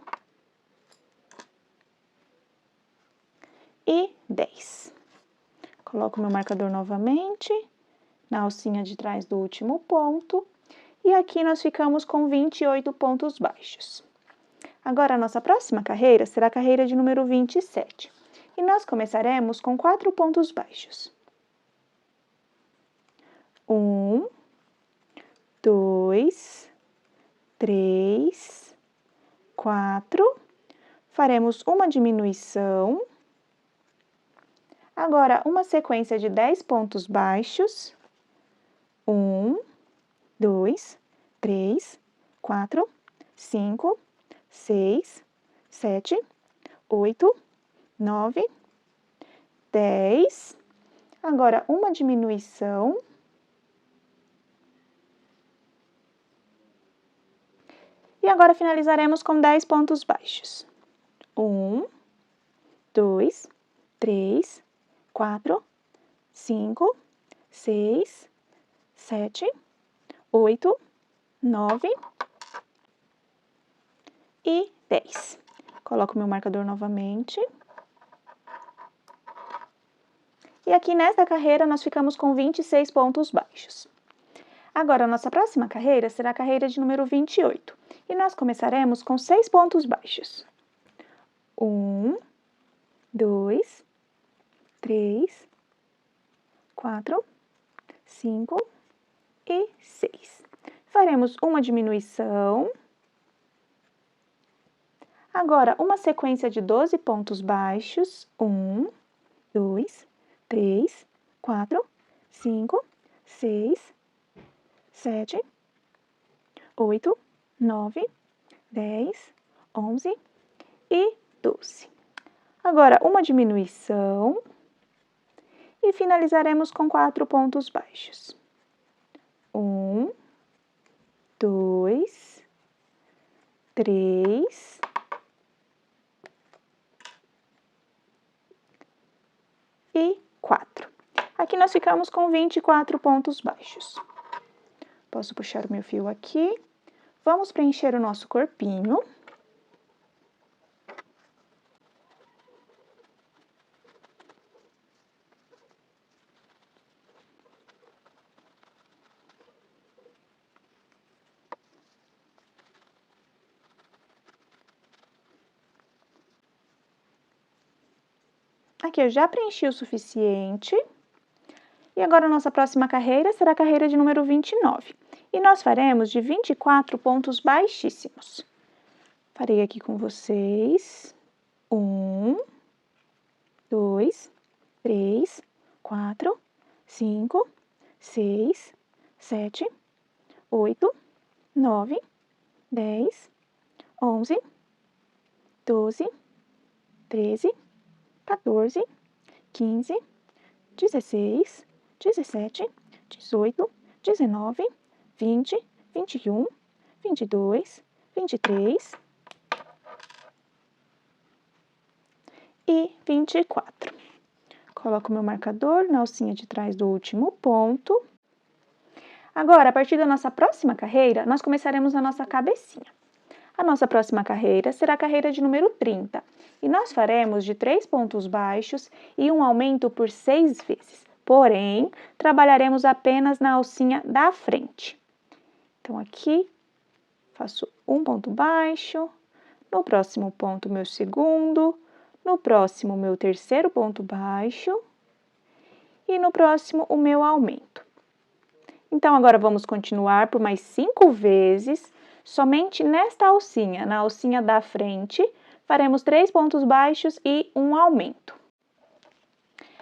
e 10. Coloco meu marcador novamente na alcinha de trás do último ponto. E aqui nós ficamos com 28 pontos baixos. Agora, a nossa próxima carreira será a carreira de número 27. E nós começaremos com 4 pontos baixos. 1, 2, 3, 4. Faremos uma diminuição. Agora, uma sequência de 10 pontos baixos. 1, 2, 3, 4, 5, 6, 7, 8, 9, 10. Agora, uma diminuição. E agora finalizaremos com 10 pontos baixos. 1, 2, 3, 4, 5, 6, 7, 8, 9 e 10. Coloco meu marcador novamente. E aqui nesta carreira nós ficamos com 26 pontos baixos. Agora, a nossa próxima carreira será a carreira de número 28. E nós começaremos com 6 pontos baixos. 1, 2, 3, 4, 5 e 6. Faremos uma diminuição. Agora, uma sequência de 12 pontos baixos. 1, 2, 3, 4, 5, 6, 7, 8, 9, 10, 11 e 12. Agora, uma diminuição. E finalizaremos com 4 pontos baixos. 1, 2, 3, e 4. Aqui nós ficamos com 24 pontos baixos. Posso puxar o meu fio aqui. Vamos preencher o nosso corpinho. Aqui eu já preenchi o suficiente. E agora a nossa próxima carreira será a carreira de número 29. E nós faremos de 24 pontos baixíssimos. Farei aqui com vocês. 1, 2, 3, 4, 5, 6, 7, 8, 9, 10, 11, 12, 13, 14, 15, 16, 17, 18, 19, 20, 21, 22, 23 e 24. Coloco meu marcador na alcinha de trás do último ponto. Agora, a partir da nossa próxima carreira, nós começaremos a nossa cabecinha. A nossa próxima carreira será a carreira de número 30. E nós faremos de 3 pontos baixos e um aumento por 6 vezes. Porém, trabalharemos apenas na alcinha da frente. Então, aqui, faço um ponto baixo. No próximo ponto, meu segundo. No próximo, meu terceiro ponto baixo. E no próximo, o meu aumento. Então, agora vamos continuar por mais 5 vezes. Somente nesta alcinha, na alcinha da frente, faremos 3 pontos baixos e um aumento.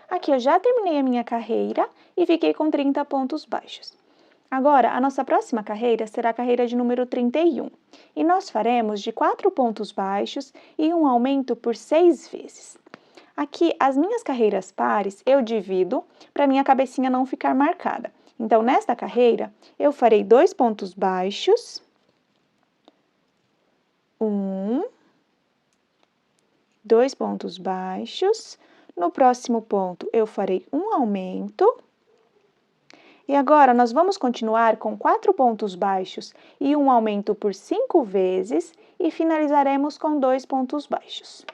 Aqui eu já terminei a minha carreira e fiquei com 30 pontos baixos. Agora, a nossa próxima carreira será a carreira de número 31, e nós faremos de 4 pontos baixos e um aumento por 6 vezes. Aqui, as minhas carreiras pares, eu divido para minha cabecinha não ficar marcada. Então, nesta carreira, eu farei 2 pontos baixos, 1, 2 pontos baixos. No próximo ponto, eu farei um aumento. E agora, nós vamos continuar com 4 pontos baixos e um aumento por 5 vezes e finalizaremos com 2 pontos baixos.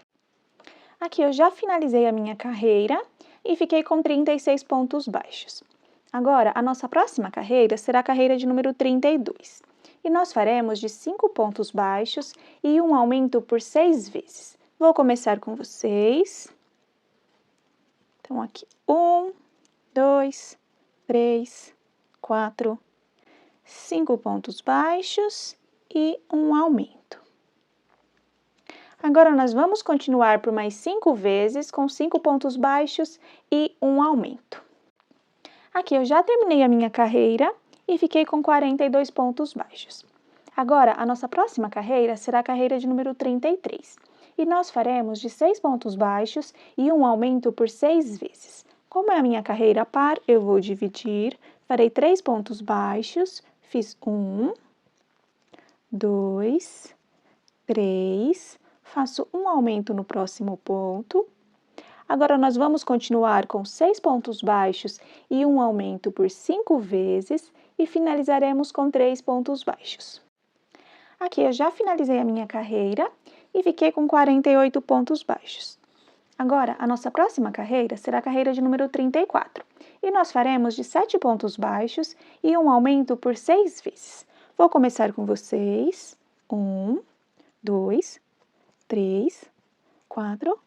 Aqui eu já finalizei a minha carreira e fiquei com 36 pontos baixos. Agora, a nossa próxima carreira será a carreira de número 32. E nós faremos de 5 pontos baixos e um aumento por 6 vezes. Vou começar com vocês. Então, aqui, 1, 2, 3, 4, 5 pontos baixos e um aumento. Agora, nós vamos continuar por mais 5 vezes com 5 pontos baixos e um aumento. Aqui eu já terminei a minha carreira e fiquei com 42 pontos baixos. Agora, a nossa próxima carreira será a carreira de número 33. E nós faremos de 6 pontos baixos e um aumento por 6 vezes. Como é a minha carreira par, eu vou dividir, farei 3 pontos baixos, fiz 1, 2, 3, faço um aumento no próximo ponto. Agora, nós vamos continuar com 6 pontos baixos e um aumento por 5 vezes e finalizaremos com 3 pontos baixos. Aqui eu já finalizei a minha carreira e fiquei com 48 pontos baixos. Agora, a nossa próxima carreira será a carreira de número 34. E nós faremos de 7 pontos baixos e um aumento por 6 vezes. Vou começar com vocês. 1, 2, 3, 4,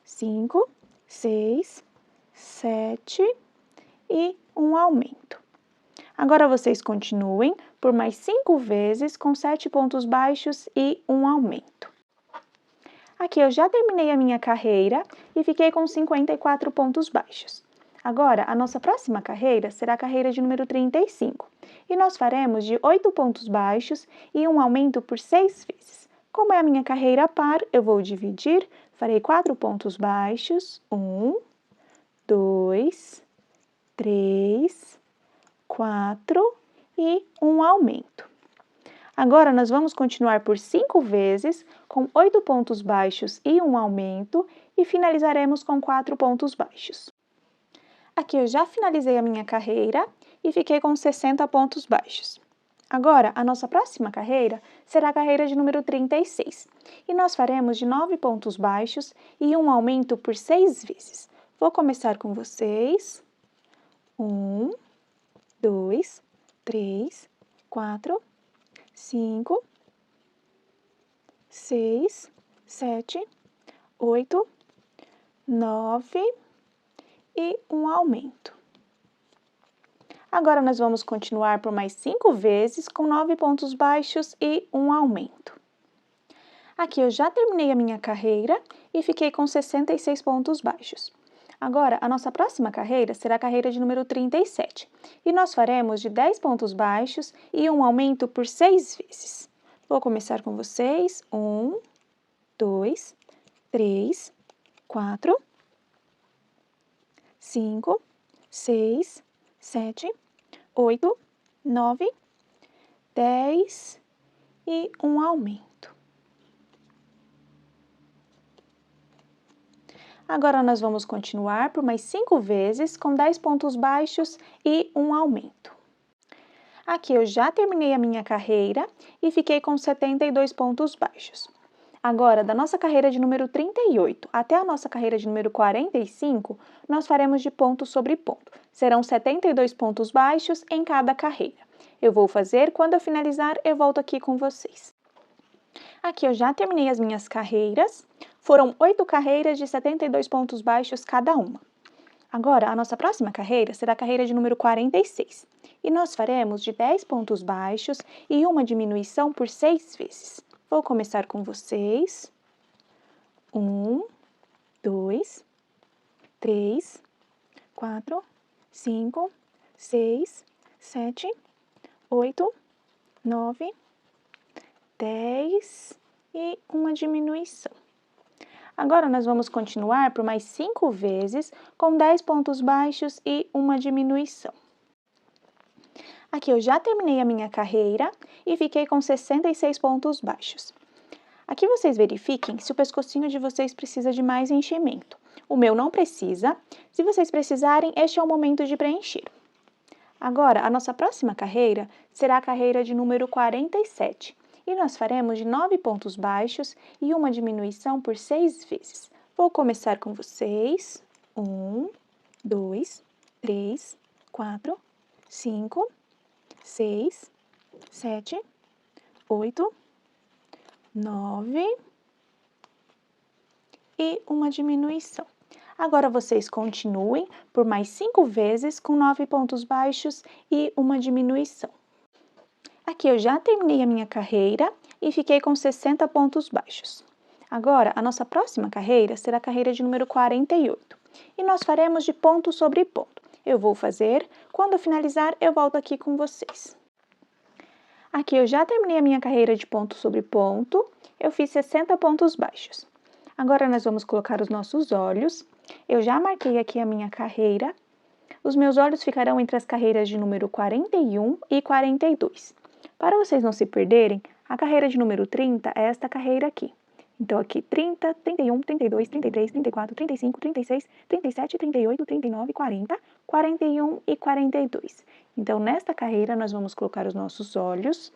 5, 6, 7 e um aumento. Agora, vocês continuem por mais 5 vezes com 7 pontos baixos e um aumento. Aqui eu já terminei a minha carreira e fiquei com 54 pontos baixos. Agora, a nossa próxima carreira será a carreira de número 35. E nós faremos de 8 pontos baixos e um aumento por 6 vezes. Como é a minha carreira par, eu vou dividir, farei 4 pontos baixos, 1, 2, 3, 4 e um aumento. Agora, nós vamos continuar por 5 vezes, com 8 pontos baixos e um aumento, e finalizaremos com 4 pontos baixos. Aqui eu já finalizei a minha carreira e fiquei com 60 pontos baixos. Agora, a nossa próxima carreira será a carreira de número 36, e nós faremos de 9 pontos baixos e um aumento por 6 vezes. Vou começar com vocês. 1, 2, 3, 4, 5, 6, 7, 8, 9 e um aumento. Agora, nós vamos continuar por mais 5 vezes com 9 pontos baixos e um aumento. Aqui eu já terminei a minha carreira e fiquei com 66 pontos baixos. Agora, a nossa próxima carreira será a carreira de número 37, e nós faremos de 10 pontos baixos e um aumento por 6 vezes. Vou começar com vocês. 1, 2, 3, 4, 5, 6, 7, 8, 9, 10 e um aumento. Agora, nós vamos continuar por mais 5 vezes com 10 pontos baixos e um aumento. Aqui eu já terminei a minha carreira e fiquei com 72 pontos baixos. Agora, da nossa carreira de número 38 até a nossa carreira de número 45, nós faremos de ponto sobre ponto. Serão 72 pontos baixos em cada carreira. Eu vou fazer, quando eu finalizar, eu volto aqui com vocês. Aqui eu já terminei as minhas carreiras. Foram 8 carreiras de 72 pontos baixos cada uma. Agora, a nossa próxima carreira será a carreira de número 46. E nós faremos de 10 pontos baixos e uma diminuição por 6 vezes. Vou começar com vocês. 1, 2, 3, 4, 5, 6, 7, 8, 9, 10 e uma diminuição. Agora, nós vamos continuar por mais 5 vezes com 10 pontos baixos e uma diminuição. Aqui eu já terminei a minha carreira e fiquei com 66 pontos baixos. Aqui vocês verifiquem se o pescocinho de vocês precisa de mais enchimento. O meu não precisa. Se vocês precisarem, este é o momento de preencher. Agora, a nossa próxima carreira será a carreira de número 47. E nós faremos de 9 pontos baixos e uma diminuição por 6 vezes. Vou começar com vocês. 1, 2, 3, 4, 5, 6, 7, 8, 9 e uma diminuição. Agora vocês continuem por mais 5 vezes com 9 pontos baixos e uma diminuição. Aqui eu já terminei a minha carreira e fiquei com 60 pontos baixos. Agora, a nossa próxima carreira será a carreira de número 48. E nós faremos de ponto sobre ponto. Eu vou fazer, quando eu finalizar, eu volto aqui com vocês. Aqui eu já terminei a minha carreira de ponto sobre ponto, eu fiz 60 pontos baixos. Agora nós vamos colocar os nossos olhos. Eu já marquei aqui a minha carreira. Os meus olhos ficarão entre as carreiras de número 41 e 42. Para vocês não se perderem, a carreira de número 30 é esta carreira aqui. Então, aqui 30, 31, 32, 33, 34, 35, 36, 37, 38, 39, 40, 41 e 42. Então, nesta carreira, nós vamos colocar os nossos olhos.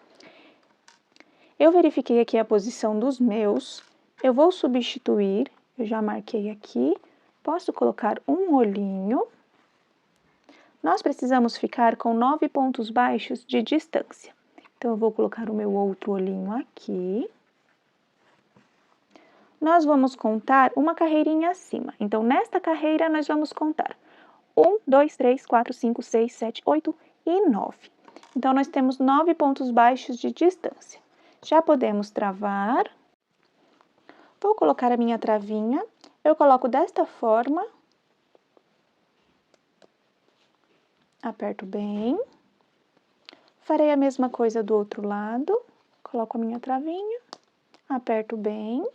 Eu verifiquei aqui a posição dos meus. Eu vou substituir, eu já marquei aqui. Posso colocar um olhinho. Nós precisamos ficar com 9 pontos baixos de distância. Então, eu vou colocar o meu outro olhinho aqui. Nós vamos contar uma carreirinha acima. Então, nesta carreira, nós vamos contar 1, 2, 3, 4, 5, 6, 7, 8 e 9. Então, nós temos 9 pontos baixos de distância. Já podemos travar. Vou colocar a minha travinha. Eu coloco desta forma. Aperto bem. Farei a mesma coisa do outro lado. Coloco a minha travinha. Aperto bem.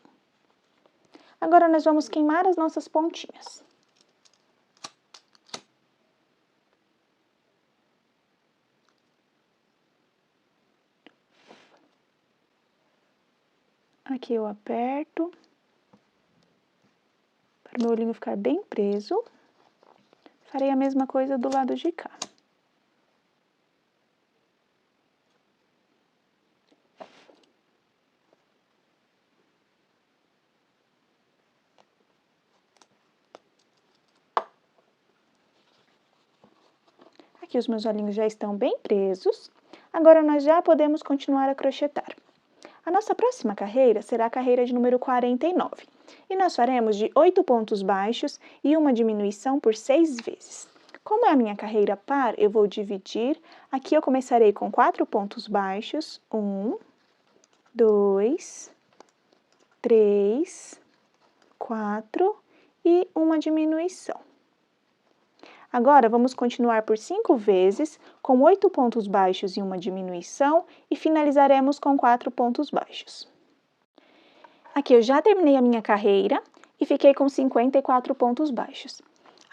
Agora, nós vamos queimar as nossas pontinhas. Aqui eu aperto, para o meu olhinho ficar bem preso. Farei a mesma coisa do lado de cá. Aqui os meus olhinhos já estão bem presos. Agora, nós já podemos continuar a crochetar. A nossa próxima carreira será a carreira de número 49. E nós faremos de 8 pontos baixos e uma diminuição por 6 vezes. Como é a minha carreira par, eu vou dividir. Aqui eu começarei com 4 pontos baixos. 1, 2, 3, 4 e uma diminuição. Agora, vamos continuar por 5 vezes, com 8 pontos baixos e uma diminuição, e finalizaremos com 4 pontos baixos. Aqui eu já terminei a minha carreira e fiquei com 54 pontos baixos.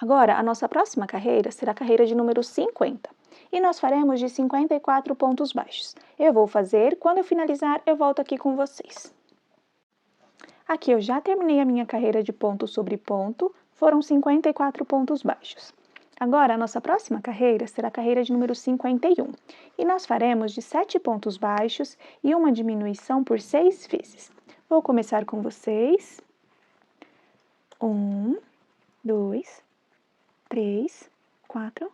Agora, a nossa próxima carreira será a carreira de número 50, e nós faremos de 54 pontos baixos. Eu vou fazer, quando eu finalizar, eu volto aqui com vocês. Aqui eu já terminei a minha carreira de ponto sobre ponto, foram 54 pontos baixos. Agora, a nossa próxima carreira será a carreira de número 51, e nós faremos de 7 pontos baixos e uma diminuição por 6 vezes. Vou começar com vocês. 1, 2, 3, 4,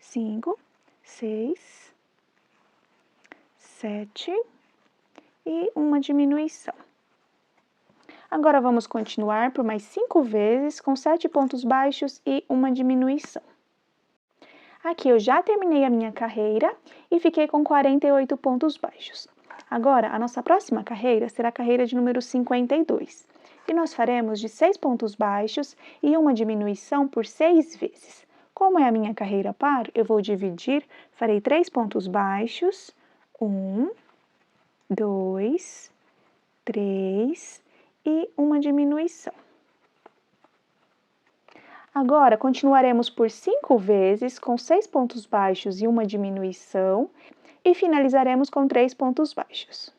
5, 6, 7 e uma diminuição. Agora, vamos continuar por mais 5 vezes com 7 pontos baixos e uma diminuição. Aqui eu já terminei a minha carreira e fiquei com 48 pontos baixos. Agora, a nossa próxima carreira será a carreira de número 52. E nós faremos de 6 pontos baixos e uma diminuição por 6 vezes. Como é a minha carreira par, eu vou dividir, farei 3 pontos baixos, 1, 2, 3 e uma diminuição. Agora, continuaremos por 5 vezes, com 6 pontos baixos e uma diminuição, e finalizaremos com 3 pontos baixos.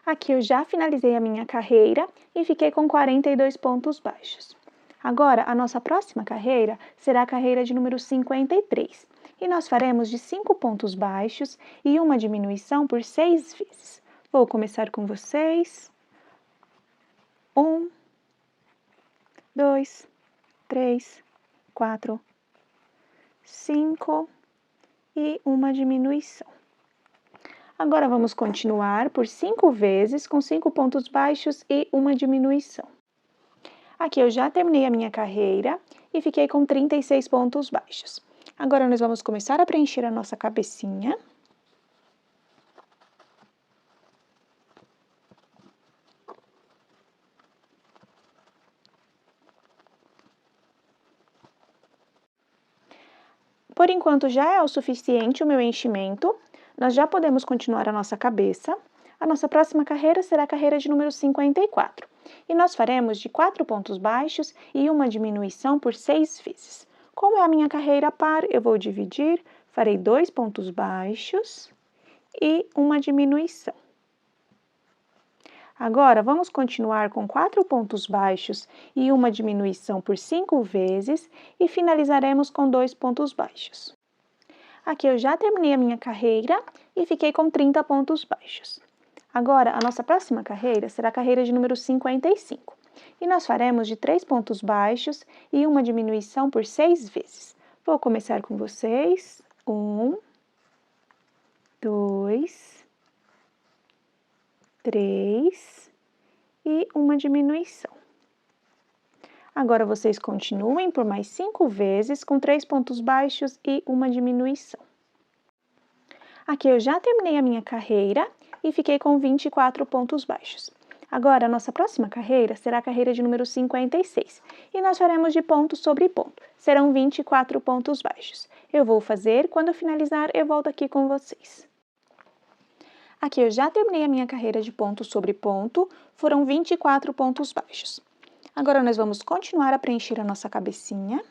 Aqui eu já finalizei a minha carreira e fiquei com 42 pontos baixos. Agora, a nossa próxima carreira será a carreira de número 53, e nós faremos de 5 pontos baixos e uma diminuição por 6 vezes. Vou começar com vocês. 1, 2, 3, 4, 5 e uma diminuição. Agora, vamos continuar por 5 vezes, com 5 pontos baixos e uma diminuição. Aqui eu já terminei a minha carreira e fiquei com 36 pontos baixos. Agora, nós vamos começar a preencher a nossa cabecinha. Por enquanto, já é o suficiente o meu enchimento. Nós já podemos continuar a nossa cabeça. A nossa próxima carreira será a carreira de número 54. E nós faremos de 4 pontos baixos e uma diminuição por 6 vezes. Como é a minha carreira par, eu vou dividir, farei 2 pontos baixos e uma diminuição. Agora, vamos continuar com 4 pontos baixos e uma diminuição por 5 vezes e finalizaremos com 2 pontos baixos. Aqui eu já terminei a minha carreira e fiquei com 30 pontos baixos. Agora, a nossa próxima carreira será a carreira de número 55. E nós faremos de 3 pontos baixos e uma diminuição por 6 vezes. Vou começar com vocês. 1, 2, 3 e uma diminuição. Agora, vocês continuem por mais 5 vezes, com 3 pontos baixos e uma diminuição. Aqui eu já terminei a minha carreira e fiquei com 24 pontos baixos. Agora, a nossa próxima carreira será a carreira de número 56, e nós faremos de ponto sobre ponto. Serão 24 pontos baixos. Eu vou fazer, quando eu finalizar, eu volto aqui com vocês. Aqui eu já terminei a minha carreira de ponto sobre ponto, foram 24 pontos baixos. Agora, nós vamos continuar a preencher a nossa cabecinha.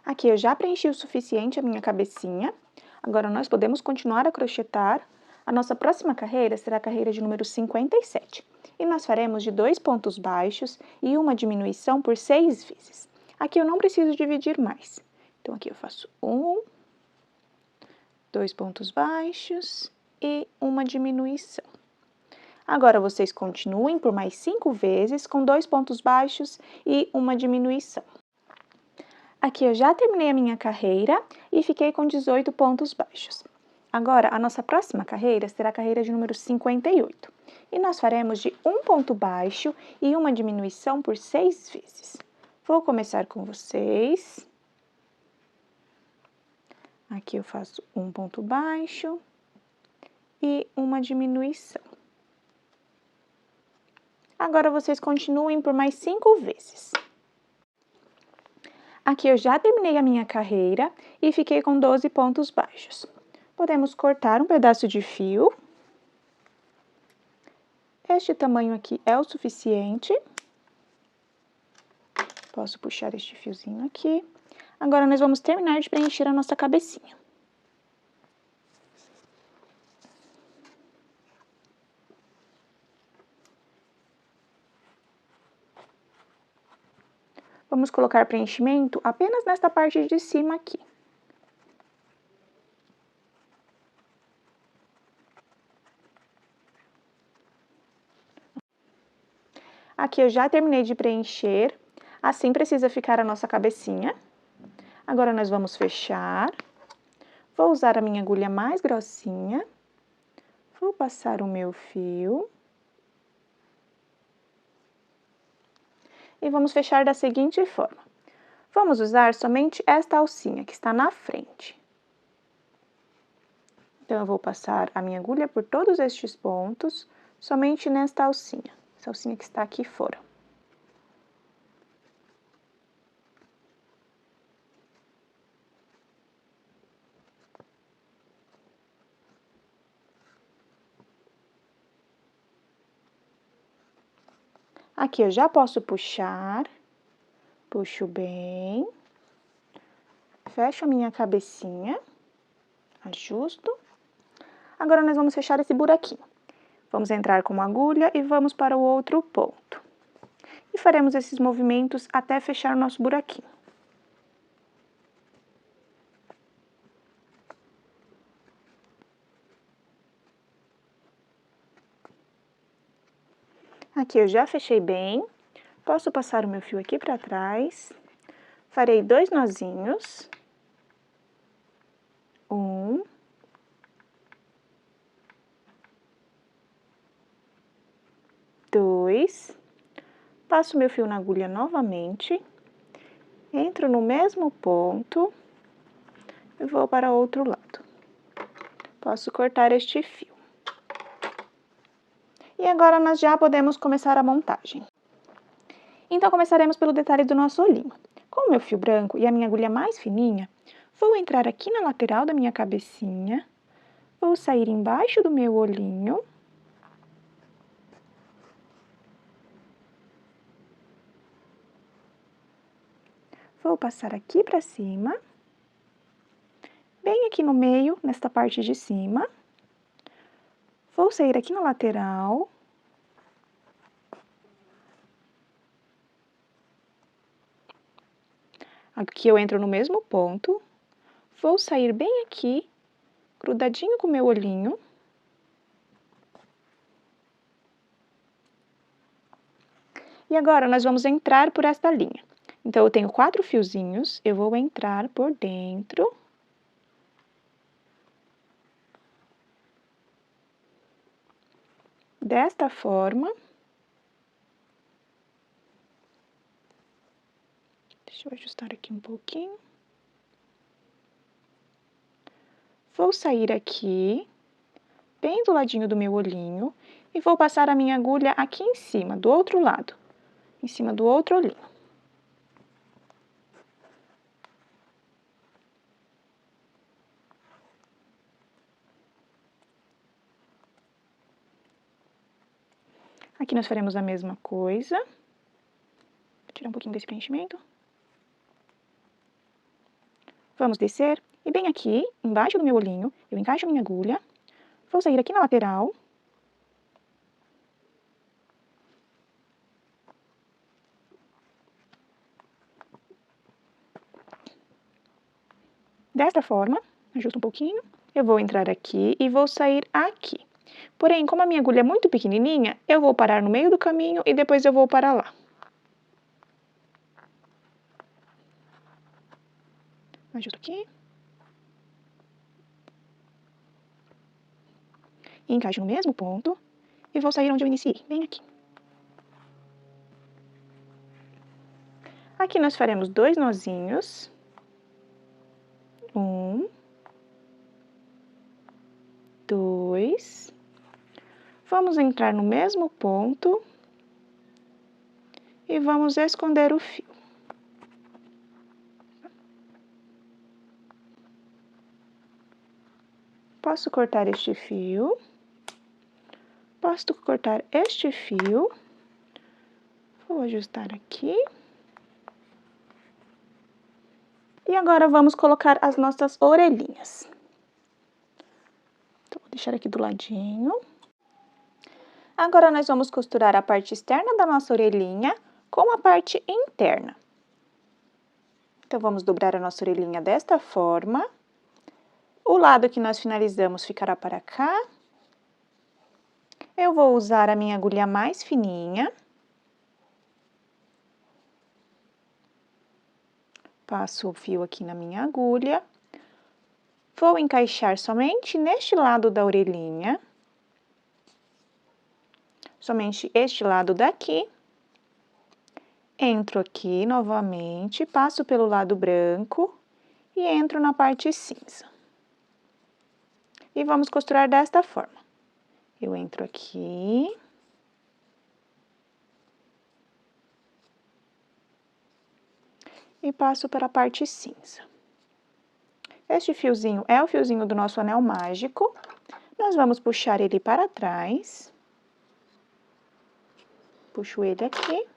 Aqui eu já preenchi o suficiente a minha cabecinha. Agora, nós podemos continuar a crochetar. A nossa próxima carreira será a carreira de número 57. E nós faremos de 2 pontos baixos e uma diminuição por 6 vezes. Aqui eu não preciso dividir mais. Então, aqui eu faço 1, 2 pontos baixos e uma diminuição. Agora, vocês continuem por mais 5 vezes, com 2 pontos baixos e uma diminuição. Aqui eu já terminei a minha carreira e fiquei com 18 pontos baixos. Agora, a nossa próxima carreira será a carreira de número 58. E nós faremos de 1 ponto baixo e uma diminuição por 6 vezes. Vou começar com vocês. Aqui eu faço 1 ponto baixo e uma diminuição. Agora, vocês continuem por mais 5 vezes. Aqui eu já terminei a minha carreira e fiquei com 12 pontos baixos. Podemos cortar um pedaço de fio. Este tamanho aqui é o suficiente. Posso puxar este fiozinho aqui. Agora, nós vamos terminar de preencher a nossa cabecinha. Vamos colocar preenchimento apenas nesta parte de cima aqui. Aqui eu já terminei de preencher, assim precisa ficar a nossa cabecinha. Agora, nós vamos fechar. Vou usar a minha agulha mais grossinha. Vou passar o meu fio. E vamos fechar da seguinte forma. Vamos usar somente esta alcinha que está na frente. Então, eu vou passar a minha agulha por todos estes pontos, somente nesta alcinha, essa alcinha que está aqui fora. Aqui eu já posso puxar, puxo bem, fecho a minha cabecinha, ajusto. Agora, nós vamos fechar esse buraquinho. Vamos entrar com uma agulha e vamos para o outro ponto. E faremos esses movimentos até fechar o nosso buraquinho. Aqui eu já fechei bem, posso passar o meu fio aqui para trás, farei 2 nozinhos, 1, 2, passo meu fio na agulha novamente, entro no mesmo ponto e vou para o outro lado. Posso cortar este fio. E agora nós já podemos começar a montagem. Então, começaremos pelo detalhe do nosso olhinho. Com o meu fio branco e a minha agulha mais fininha, vou entrar aqui na lateral da minha cabecinha, vou sair embaixo do meu olhinho, vou passar aqui para cima, bem aqui no meio, nesta parte de cima, vou sair aqui na lateral, aqui eu entro no mesmo ponto, vou sair bem aqui, grudadinho com o meu olhinho. E agora, nós vamos entrar por esta linha. Então, eu tenho 4 fiozinhos, eu vou entrar por dentro. Desta forma. Deixa eu ajustar aqui um pouquinho. Vou sair aqui, bem do ladinho do meu olhinho, e vou passar a minha agulha aqui em cima, do outro lado, em cima do outro olhinho. Aqui nós faremos a mesma coisa. Vou tirar um pouquinho desse preenchimento. Vamos descer, e bem aqui, embaixo do meu olhinho, eu encaixo a minha agulha, vou sair aqui na lateral. Desta forma, ajusto um pouquinho, eu vou entrar aqui e vou sair aqui. Porém, como a minha agulha é muito pequenininha, eu vou parar no meio do caminho e depois eu vou para lá. Ajusto aqui. E encaixo no mesmo ponto e vou sair onde eu iniciei, bem aqui. Aqui nós faremos 2 nozinhos. 1, 2. Vamos entrar no mesmo ponto e vamos esconder o fio. Posso cortar este fio. Posso cortar este fio. Vou ajustar aqui. E agora vamos colocar as nossas orelhinhas. Então, vou deixar aqui do ladinho. Agora, nós vamos costurar a parte externa da nossa orelhinha com a parte interna. Então, vamos dobrar a nossa orelhinha desta forma. O lado que nós finalizamos ficará para cá. Eu vou usar a minha agulha mais fininha. Passo o fio aqui na minha agulha. Vou encaixar somente neste lado da orelhinha. somente este lado daqui. Entro aqui novamente, passo pelo lado branco e entro na parte cinza. E vamos costurar desta forma. Eu entro aqui. E passo para a parte cinza. Este fiozinho é o fiozinho do nosso anel mágico. Nós vamos puxar ele para trás. Puxo ele aqui.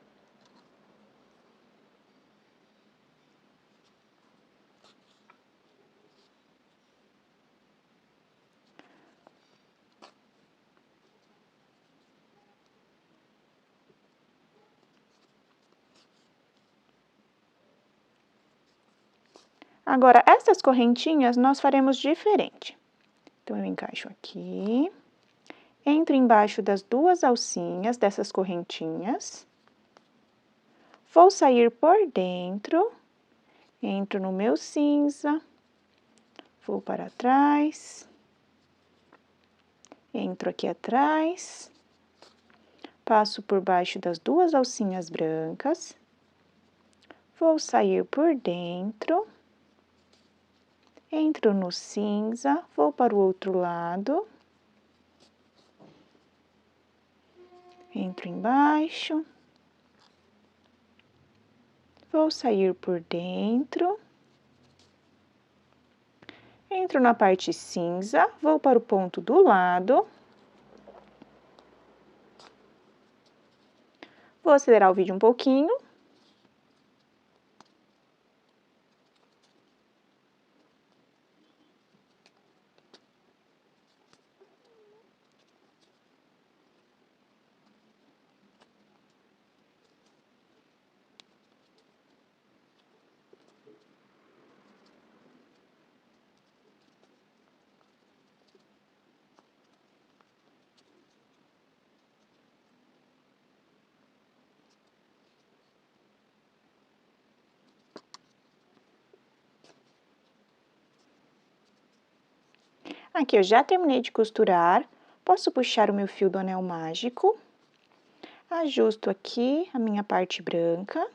Agora, essas correntinhas nós faremos diferente. Então, eu encaixo aqui, entro embaixo das duas alcinhas dessas correntinhas, vou sair por dentro, entro no meu cinza, vou para trás, entro aqui atrás, passo por baixo das duas alcinhas brancas, vou sair por dentro, entro no cinza, vou para o outro lado, entro embaixo, vou sair por dentro, entro na parte cinza, vou para o ponto do lado, vou acelerar o vídeo um pouquinho. Aqui eu já terminei de costurar, posso puxar o meu fio do anel mágico, ajusto aqui a minha parte branca.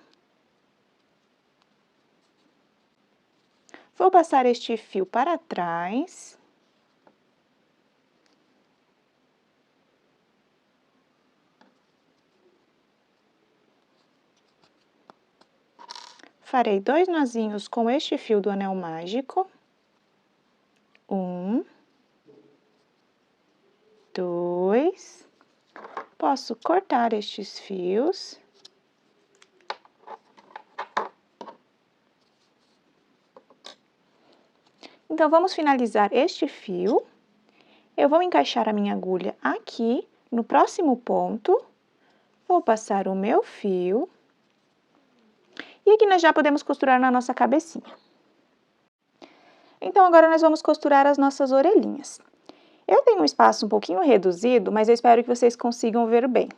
Vou passar este fio para trás. Farei 2 nozinhos com este fio do anel mágico. 1, 2. Posso cortar estes fios. Então, vamos finalizar este fio. Eu vou encaixar a minha agulha aqui, no próximo ponto. Vou passar o meu fio. E aqui nós já podemos costurar na nossa cabecinha. Então, agora nós vamos costurar as nossas orelhinhas. Eu tenho um espaço um pouquinho reduzido, mas eu espero que vocês consigam ver bem.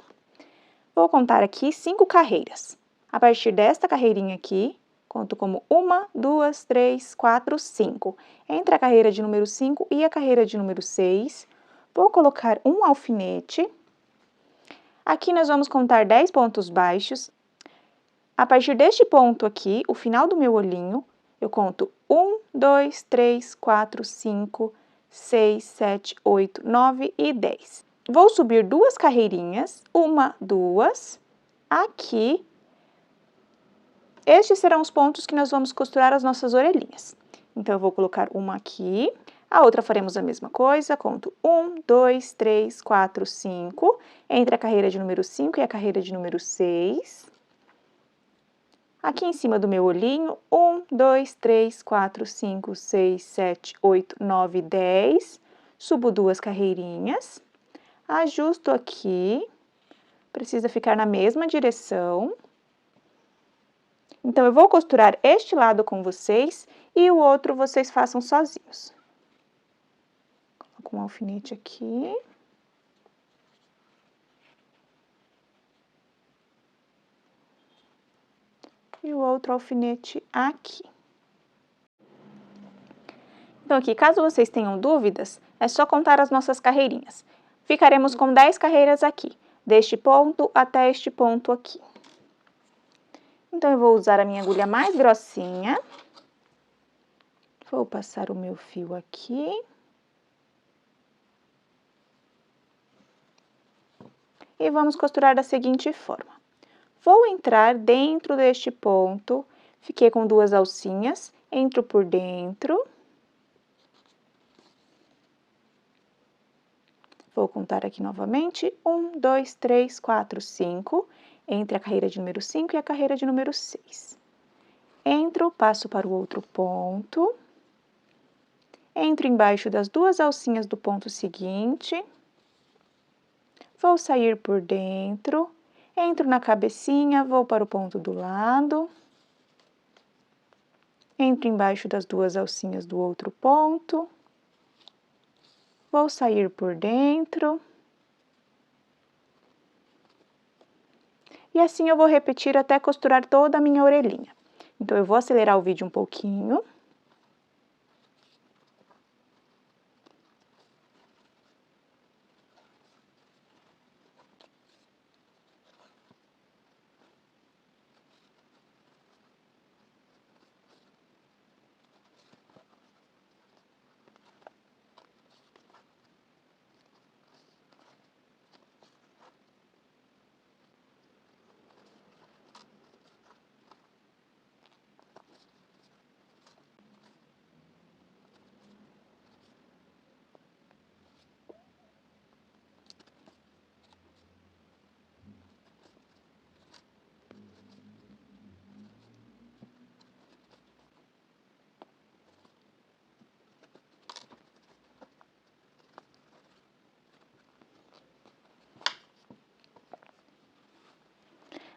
Vou contar aqui 5 carreiras. A partir desta carreirinha aqui, conto como 1, 2, 3, 4, 5. Entre a carreira de número 5 e a carreira de número 6, vou colocar um alfinete. Aqui nós vamos contar 10 pontos baixos. A partir deste ponto aqui, o final do meu olhinho, eu conto 1, 2, 3, 4, 5, 6, 7, 8, 9 e 10. Vou subir 2 carreirinhas, 1, 2, aqui. Estes serão os pontos que nós vamos costurar as nossas orelhinhas. Então, eu vou colocar uma aqui, a outra faremos a mesma coisa, conto 1, 2, 3, 4, 5, entre a carreira de número 5 e a carreira de número 6. Aqui em cima do meu olhinho, 1, 2, 3, 4, 5, 6, 7, 8, 9, 10. Subo 2 carreirinhas, ajusto aqui, precisa ficar na mesma direção. Então, eu vou costurar este lado com vocês e o outro vocês façam sozinhos. Coloco um alfinete aqui. E o outro alfinete aqui. Então, aqui, caso vocês tenham dúvidas, é só contar as nossas carreirinhas. Ficaremos com 10 carreiras aqui. deste ponto até este ponto aqui. Então, eu vou usar a minha agulha mais grossinha. Vou passar o meu fio aqui. E vamos costurar da seguinte forma. Vou entrar dentro deste ponto, fiquei com 2 alcinhas, entro por dentro. Vou contar aqui novamente, 1, 2, 3, 4, 5, entre a carreira de número 5 e a carreira de número 6. Entro, passo para o outro ponto, entro embaixo das 2 alcinhas do ponto seguinte, vou sair por dentro, entro na cabecinha, vou para o ponto do lado, entro embaixo das 2 alcinhas do outro ponto, vou sair por dentro. E assim eu vou repetir até costurar toda a minha orelhinha. Então, eu vou acelerar o vídeo um pouquinho.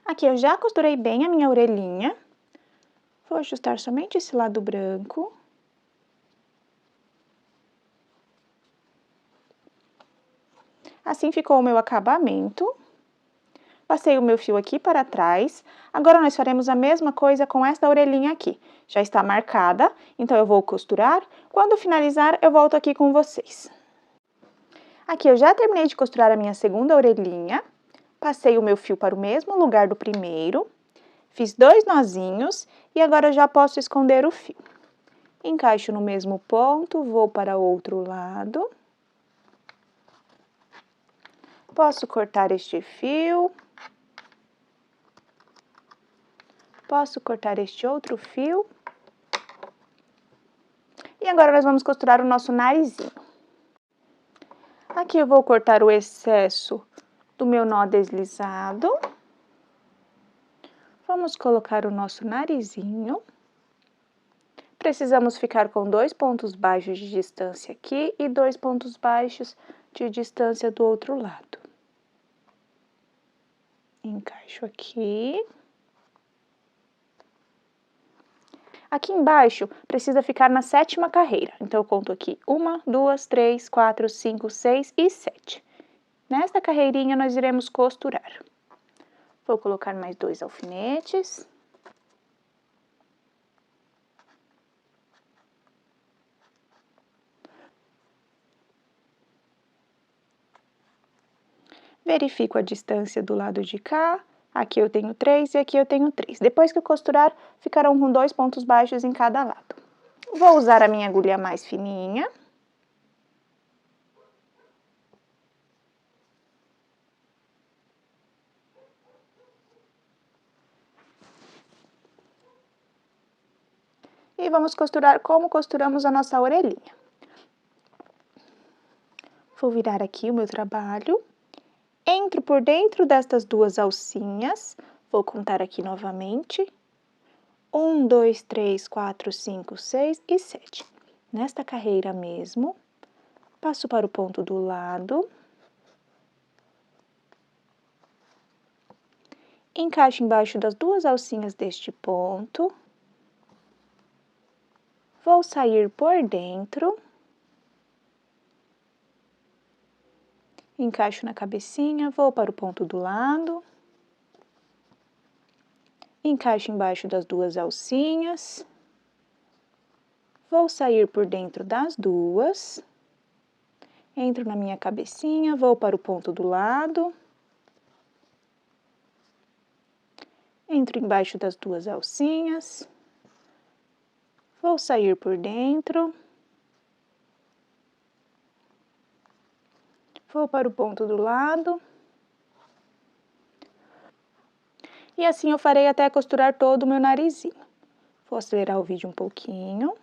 Aqui eu já costurei bem a minha orelhinha. Vou ajustar somente esse lado branco. Assim ficou o meu acabamento. Passei o meu fio aqui para trás. Agora, nós faremos a mesma coisa com esta orelhinha aqui. Já está marcada, então eu vou costurar. Quando finalizar, eu volto aqui com vocês. Aqui eu já terminei de costurar a minha segunda orelhinha. Passei o meu fio para o mesmo lugar do primeiro. Fiz 2 nozinhos e agora eu já posso esconder o fio. Encaixo no mesmo ponto, vou para o outro lado. Posso cortar este fio. Posso cortar este outro fio. E agora nós vamos costurar o nosso narizinho. Aqui eu vou cortar o excesso do meu nó deslizado. Vamos colocar o nosso narizinho. Precisamos ficar com 2 pontos baixos de distância aqui e 2 pontos baixos de distância do outro lado. Encaixo aqui. Aqui embaixo precisa ficar na 7ª carreira. Então, eu conto aqui 1, 2, 3, 4, 5, 6 e 7. Nesta carreirinha, nós iremos costurar. Vou colocar mais 2 alfinetes. Verifico a distância do lado de cá. Aqui eu tenho 3 e aqui eu tenho 3. Depois que eu costurar, ficarão com 2 pontos baixos em cada lado. Vou usar a minha agulha mais fininha. E vamos costurar como costuramos a nossa orelhinha. Vou virar aqui o meu trabalho. Entro por dentro destas 2 alcinhas. Vou contar aqui novamente. 1, 2, 3, 4, 5, 6 e 7. Nesta carreira mesmo, passo para o ponto do lado. Encaixo embaixo das 2 alcinhas deste ponto. Vou sair por dentro. Encaixo na cabecinha, vou para o ponto do lado. Encaixo embaixo das 2 alcinhas. Vou sair por dentro das 2. Entro na minha cabecinha, vou para o ponto do lado. Entro embaixo das duas alcinhas. Vou sair por dentro. Vou para o ponto do lado. E assim eu farei até costurar todo o meu narizinho. Vou acelerar o vídeo um pouquinho.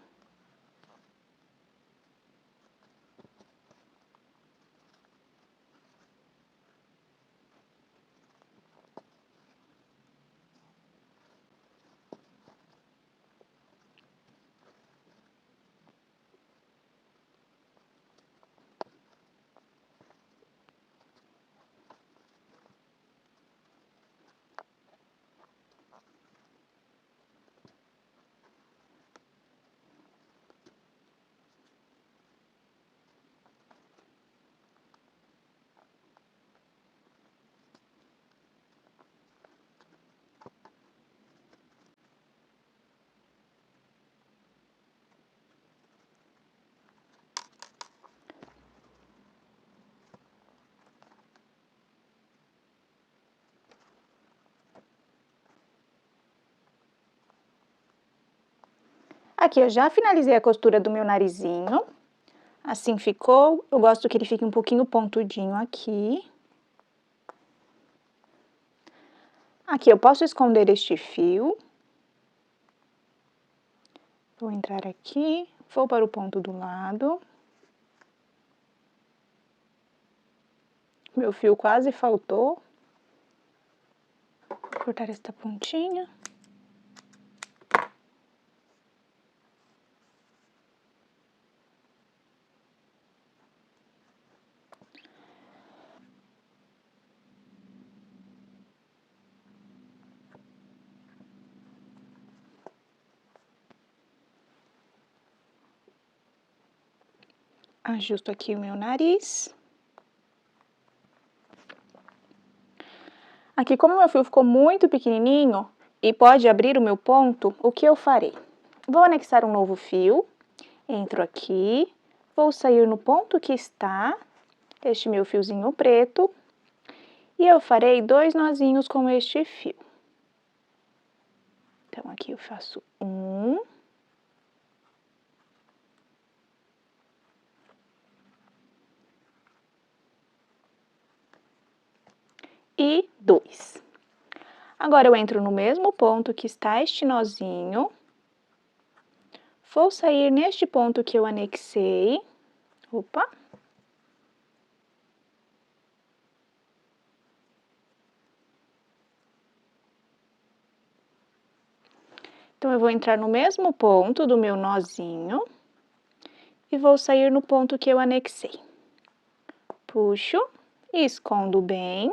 Aqui eu já finalizei a costura do meu narizinho. Assim ficou. Eu gosto que ele fique um pouquinho pontudinho aqui. Aqui eu posso esconder este fio. Vou entrar aqui, vou para o ponto do lado. Meu fio quase faltou. Vou cortar esta pontinha. Ajusto aqui o meu nariz. Aqui, como meu fio ficou muito pequenininho e pode abrir o meu ponto, o que eu farei? Vou anexar um novo fio, entro aqui, vou sair no ponto que está este meu fiozinho preto e eu farei 2 nozinhos com este fio. Então, aqui eu faço 1. E 2. Agora, eu entro no mesmo ponto que está este nozinho. Vou sair neste ponto que eu anexei. Opa! Então, eu vou entrar no mesmo ponto do meu nozinho. E vou sair no ponto que eu anexei. Puxo e escondo bem.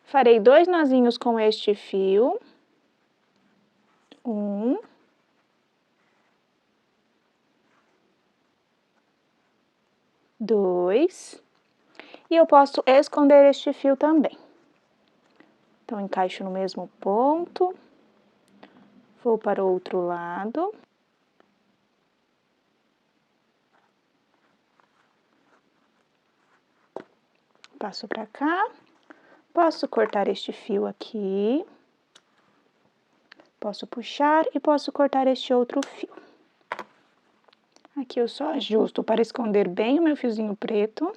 Farei 2 nozinhos com este fio. 1. 2. E eu posso esconder este fio também. Então, encaixo no mesmo ponto. Vou para o outro lado. Passo para cá. Posso cortar este fio aqui. Posso puxar e posso cortar este outro fio. Aqui eu só ajusto para esconder bem o meu fiozinho preto.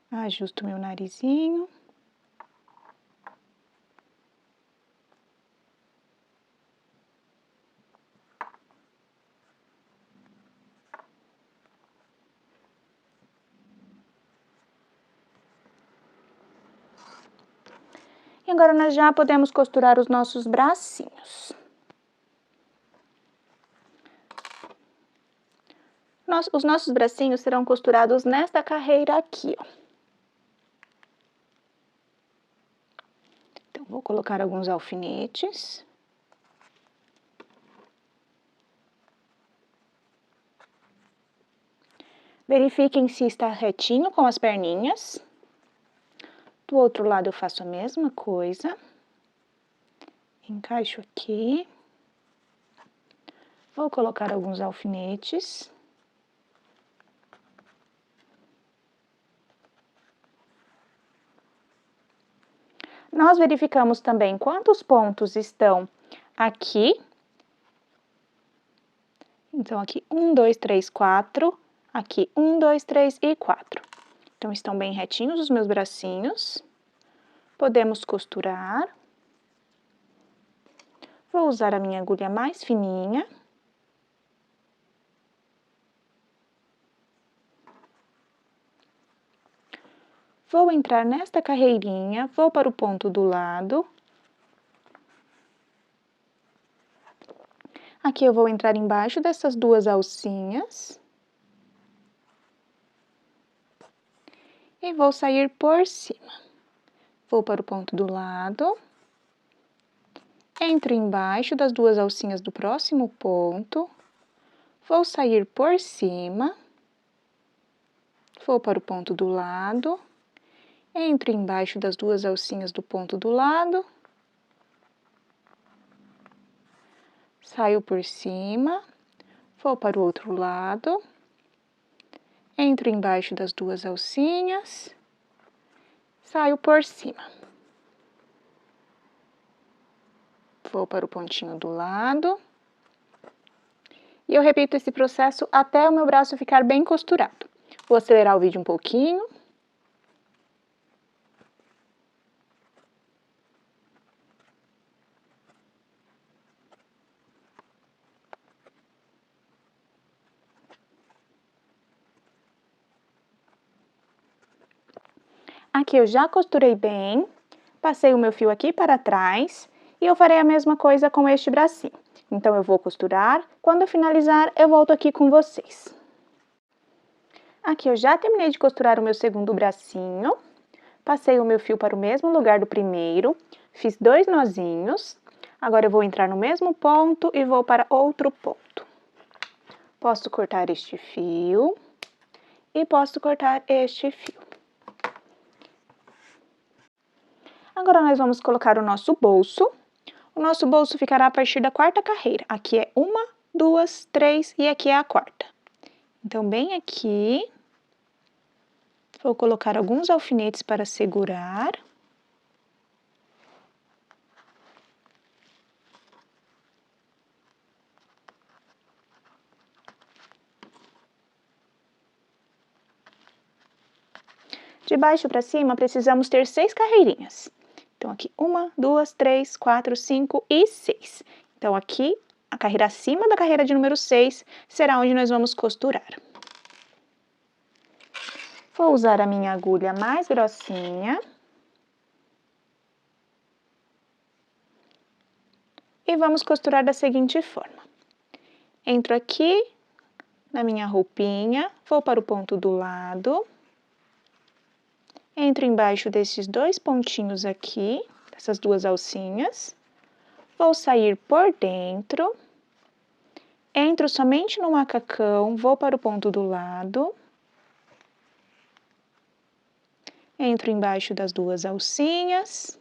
Ajusto meu narizinho. E agora nós já podemos costurar os nossos bracinhos. Os nossos bracinhos serão costurados nesta carreira aqui, ó. Então, vou colocar alguns alfinetes. Verifiquem se está retinho com as perninhas. Do outro lado eu faço a mesma coisa. Encaixo aqui. Vou colocar alguns alfinetes. Nós verificamos também quantos pontos estão aqui. Então, aqui 1, 2, 3, 4. Aqui 1, 2, 3 e 4. Então, estão bem retinhos os meus bracinhos. Podemos costurar. Vou usar a minha agulha mais fininha. Vou entrar nesta carreirinha, vou para o ponto do lado. Aqui eu vou entrar embaixo dessas duas alcinhas. E vou sair por cima. Vou para o ponto do lado. Entro embaixo das duas alcinhas do próximo ponto. Vou sair por cima. Vou para o ponto do lado. Entro embaixo das duas alcinhas do ponto do lado. Saio por cima. Vou para o outro lado. Entro embaixo das duas alcinhas. Saio por cima. Vou para o pontinho do lado. E eu repito esse processo até o meu braço ficar bem costurado. Vou acelerar o vídeo um pouquinho. Aqui eu já costurei bem, passei o meu fio aqui para trás e eu farei a mesma coisa com este bracinho. Então, eu vou costurar, quando eu finalizar, eu volto aqui com vocês. Aqui eu já terminei de costurar o meu segundo bracinho, passei o meu fio para o mesmo lugar do primeiro, fiz 2 nozinhos, agora eu vou entrar no mesmo ponto e vou para outro ponto. Posso cortar este fio e posso cortar este fio. Agora, nós vamos colocar o nosso bolso. O nosso bolso ficará a partir da 4ª carreira. Aqui é 1, 2, 3 e aqui é a 4ª. Então, bem aqui, vou colocar alguns alfinetes para segurar. De baixo para cima, precisamos ter 6 carreirinhas. Então, aqui 1, 2, 3, 4, 5 e 6. Então, aqui, a carreira acima da carreira de número 6 será onde nós vamos costurar. Vou usar a minha agulha mais grossinha. E vamos costurar da seguinte forma. Entro aqui na minha roupinha, vou para o ponto do lado. Entro embaixo desses 2 pontinhos aqui, dessas 2 alcinhas. Vou sair por dentro. Entro somente no macacão, vou para o ponto do lado. Entro embaixo das 2 alcinhas.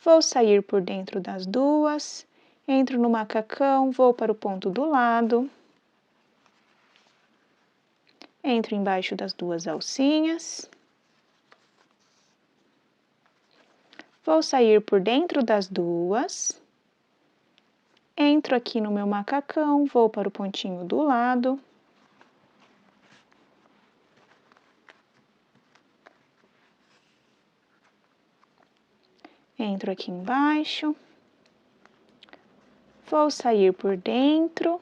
Vou sair por dentro das 2. Entro no macacão, vou para o ponto do lado. Entro embaixo das 2 alcinhas. Vou sair por dentro das 2. Entro aqui no meu macacão, vou para o pontinho do lado. Entro aqui embaixo. Vou sair por dentro.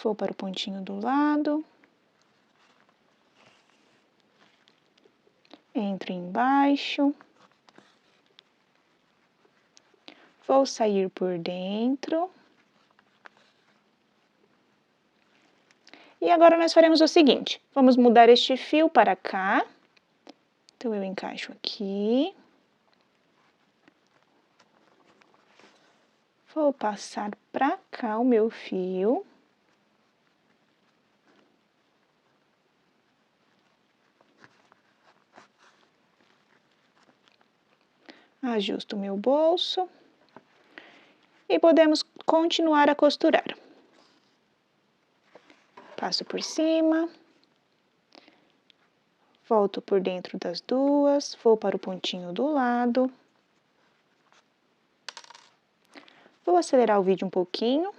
Vou para o pontinho do lado. Entro embaixo. Vou sair por dentro. E agora nós faremos o seguinte, vamos mudar este fio para cá. Então, eu encaixo aqui. Vou passar para cá o meu fio. Ajusto o meu bolso. E podemos continuar a costurar. Passo por cima. Volto por dentro das duas, vou para o pontinho do lado. Vou acelerar o vídeo um pouquinho.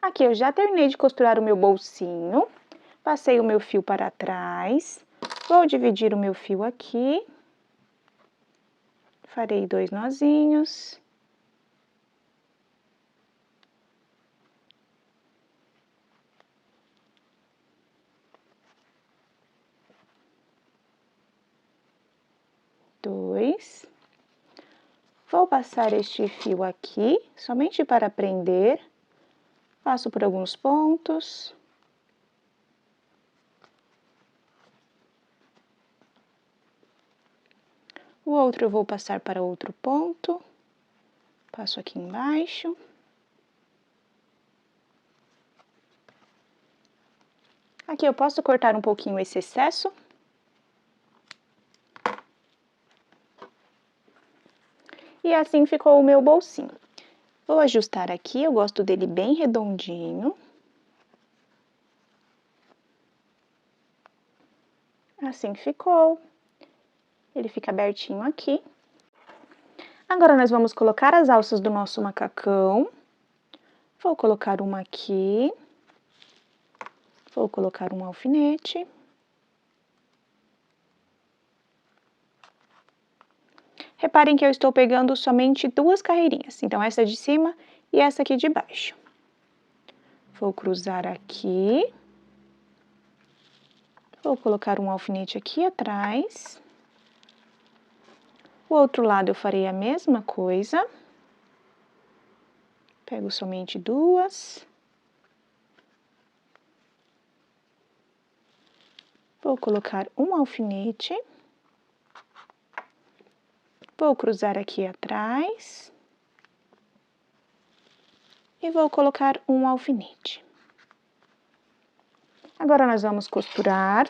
Aqui eu já terminei de costurar o meu bolsinho, passei o meu fio para trás, vou dividir o meu fio aqui, farei 2 nozinhos. Dois. Vou passar este fio aqui, somente para prender. Passo por alguns pontos. O outro eu vou passar para outro ponto. Passo aqui embaixo. Aqui eu posso cortar um pouquinho esse excesso. E assim ficou o meu bolsinho. Vou ajustar aqui, eu gosto dele bem redondinho. Assim ficou. Ele fica abertinho aqui. Agora nós vamos colocar as alças do nosso macacão. Vou colocar uma aqui. Vou colocar um alfinete. Reparem que eu estou pegando somente 2 carreirinhas, então essa de cima e essa aqui de baixo. Vou cruzar aqui. Vou colocar um alfinete aqui atrás. O outro lado eu farei a mesma coisa. Pego somente 2. Vou colocar um alfinete. Vou cruzar aqui atrás. E vou colocar um alfinete. Agora nós vamos costurar.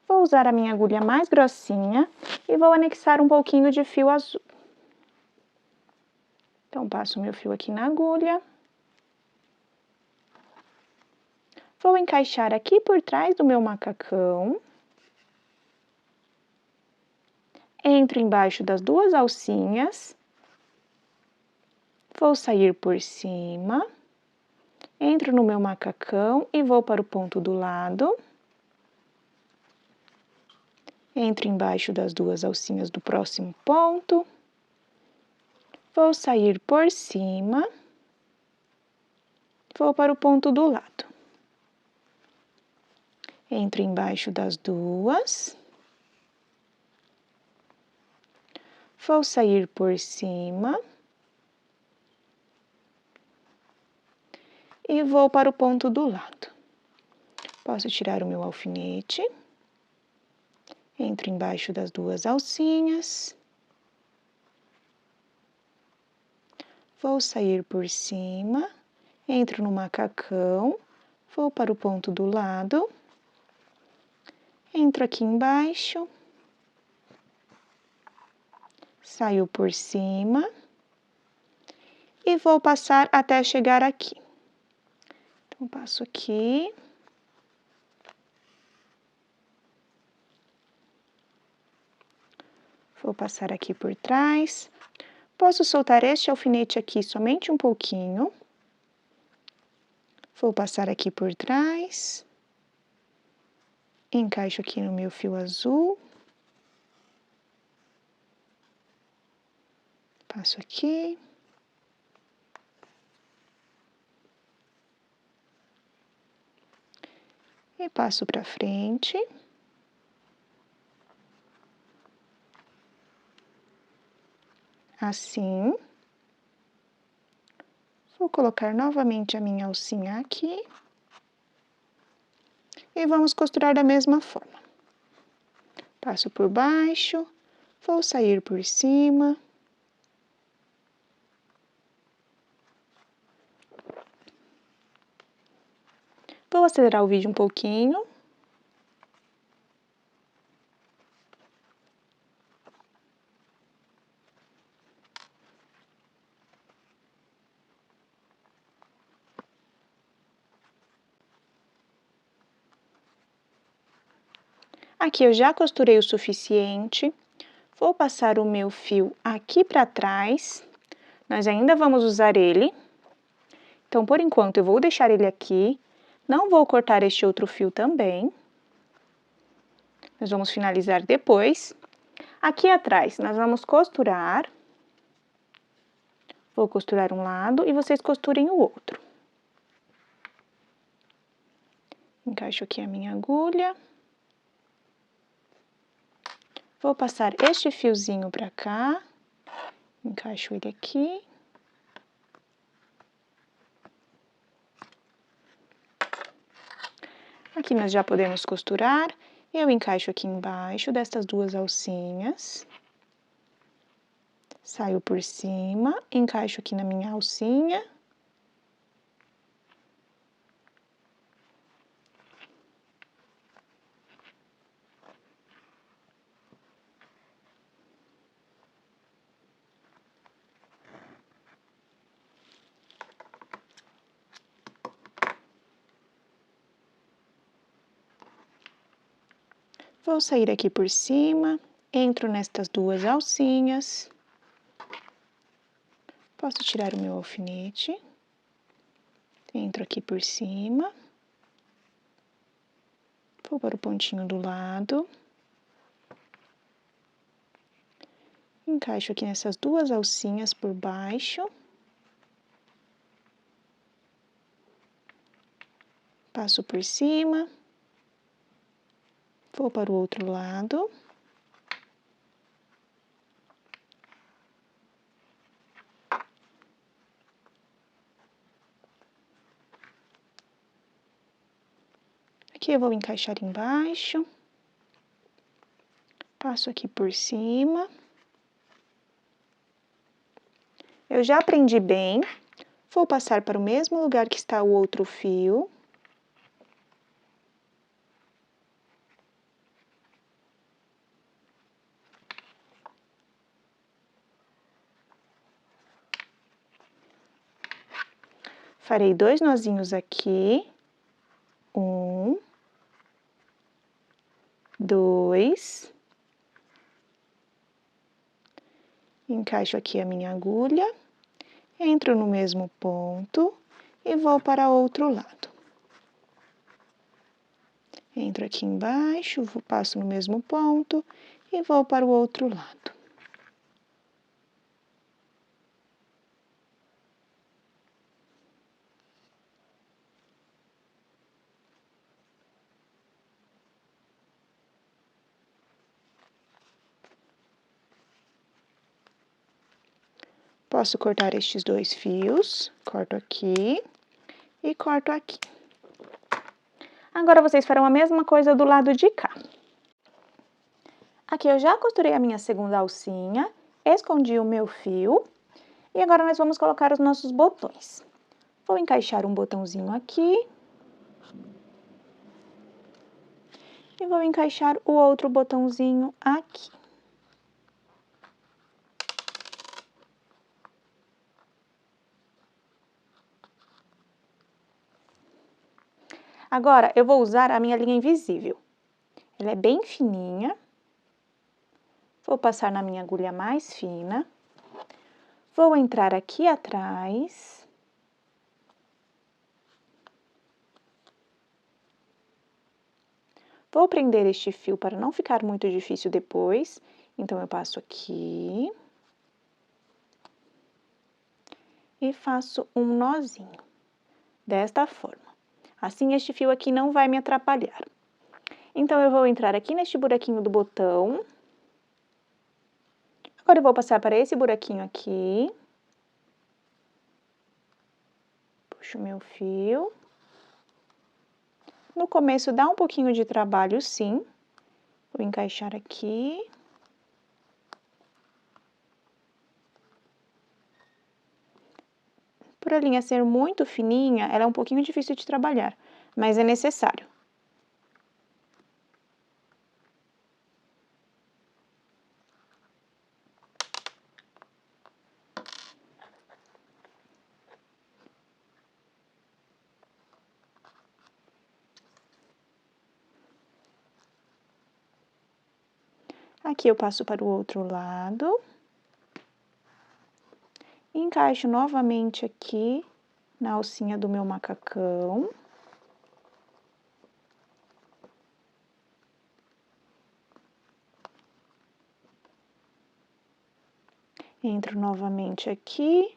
Vou usar a minha agulha mais grossinha e vou anexar um pouquinho de fio azul. Então, passo o meu fio aqui na agulha. Vou encaixar aqui por trás do meu macacão. Entro embaixo das 2 alcinhas. Vou sair por cima. Entro no meu macacão e vou para o ponto do lado. Entro embaixo das 2 alcinhas do próximo ponto. Vou sair por cima. Vou para o ponto do lado. Entro embaixo das 2. Vou sair por cima. E vou para o ponto do lado. Posso tirar o meu alfinete. Entro embaixo das 2 alcinhas. Vou sair por cima. Entro no macacão. Vou para o ponto do lado. Entro aqui embaixo. Saio por cima. E vou passar até chegar aqui. Então, passo aqui. Vou passar aqui por trás. Posso soltar este alfinete aqui somente um pouquinho. Vou passar aqui por trás. Encaixo aqui no meu fio azul. Passo aqui. E passo para frente. Assim. Vou colocar novamente a minha alcinha aqui. E vamos costurar da mesma forma. Passo por baixo, vou sair por cima. Vou acelerar o vídeo um pouquinho. Aqui eu já costurei o suficiente. Vou passar o meu fio aqui para trás. Nós ainda vamos usar ele. Então, por enquanto, eu vou deixar ele aqui. Não vou cortar este outro fio também. Nós vamos finalizar depois. Aqui atrás, nós vamos costurar. Vou costurar um lado e vocês costurem o outro. Encaixo aqui a minha agulha. Vou passar este fiozinho para cá. Encaixo ele aqui. Aqui nós já podemos costurar. Eu encaixo aqui embaixo destas duas alcinhas. Saio por cima, encaixo aqui na minha alcinha. Vou sair aqui por cima, entro nestas duas alcinhas. Posso tirar o meu alfinete. Entro aqui por cima. Vou para o pontinho do lado. Encaixo aqui nessas duas alcinhas por baixo. Passo por cima. Vou para o outro lado. Aqui eu vou encaixar embaixo. Passo aqui por cima. Eu já prendi bem. Vou passar para o mesmo lugar que está o outro fio. Farei 2 nozinhos aqui. 1, 2. Encaixo aqui a minha agulha, entro no mesmo ponto e vou para outro lado. Entro aqui embaixo, passo no mesmo ponto e vou para o outro lado. Posso cortar estes 2 fios, corto aqui e corto aqui. Agora, vocês farão a mesma coisa do lado de cá. Aqui eu já costurei a minha segunda alcinha, escondi o meu fio e agora nós vamos colocar os nossos botões. Vou encaixar um botãozinho aqui e vou encaixar o outro botãozinho aqui. Agora, eu vou usar a minha linha invisível. Ela é bem fininha. Vou passar na minha agulha mais fina. Vou entrar aqui atrás. Vou prender este fio para não ficar muito difícil depois. Então, eu passo aqui. E faço um nozinho. Desta forma. Assim, este fio aqui não vai me atrapalhar. Então, eu vou entrar aqui neste buraquinho do botão. Agora, eu vou passar para esse buraquinho aqui. Puxo o meu fio. No começo dá um pouquinho de trabalho, sim. Vou encaixar aqui. Por a linha ser muito fininha, ela é um pouquinho difícil de trabalhar, mas é necessário. Aqui eu passo para o outro lado. Encaixo novamente aqui na alcinha do meu macacão. Entro novamente aqui.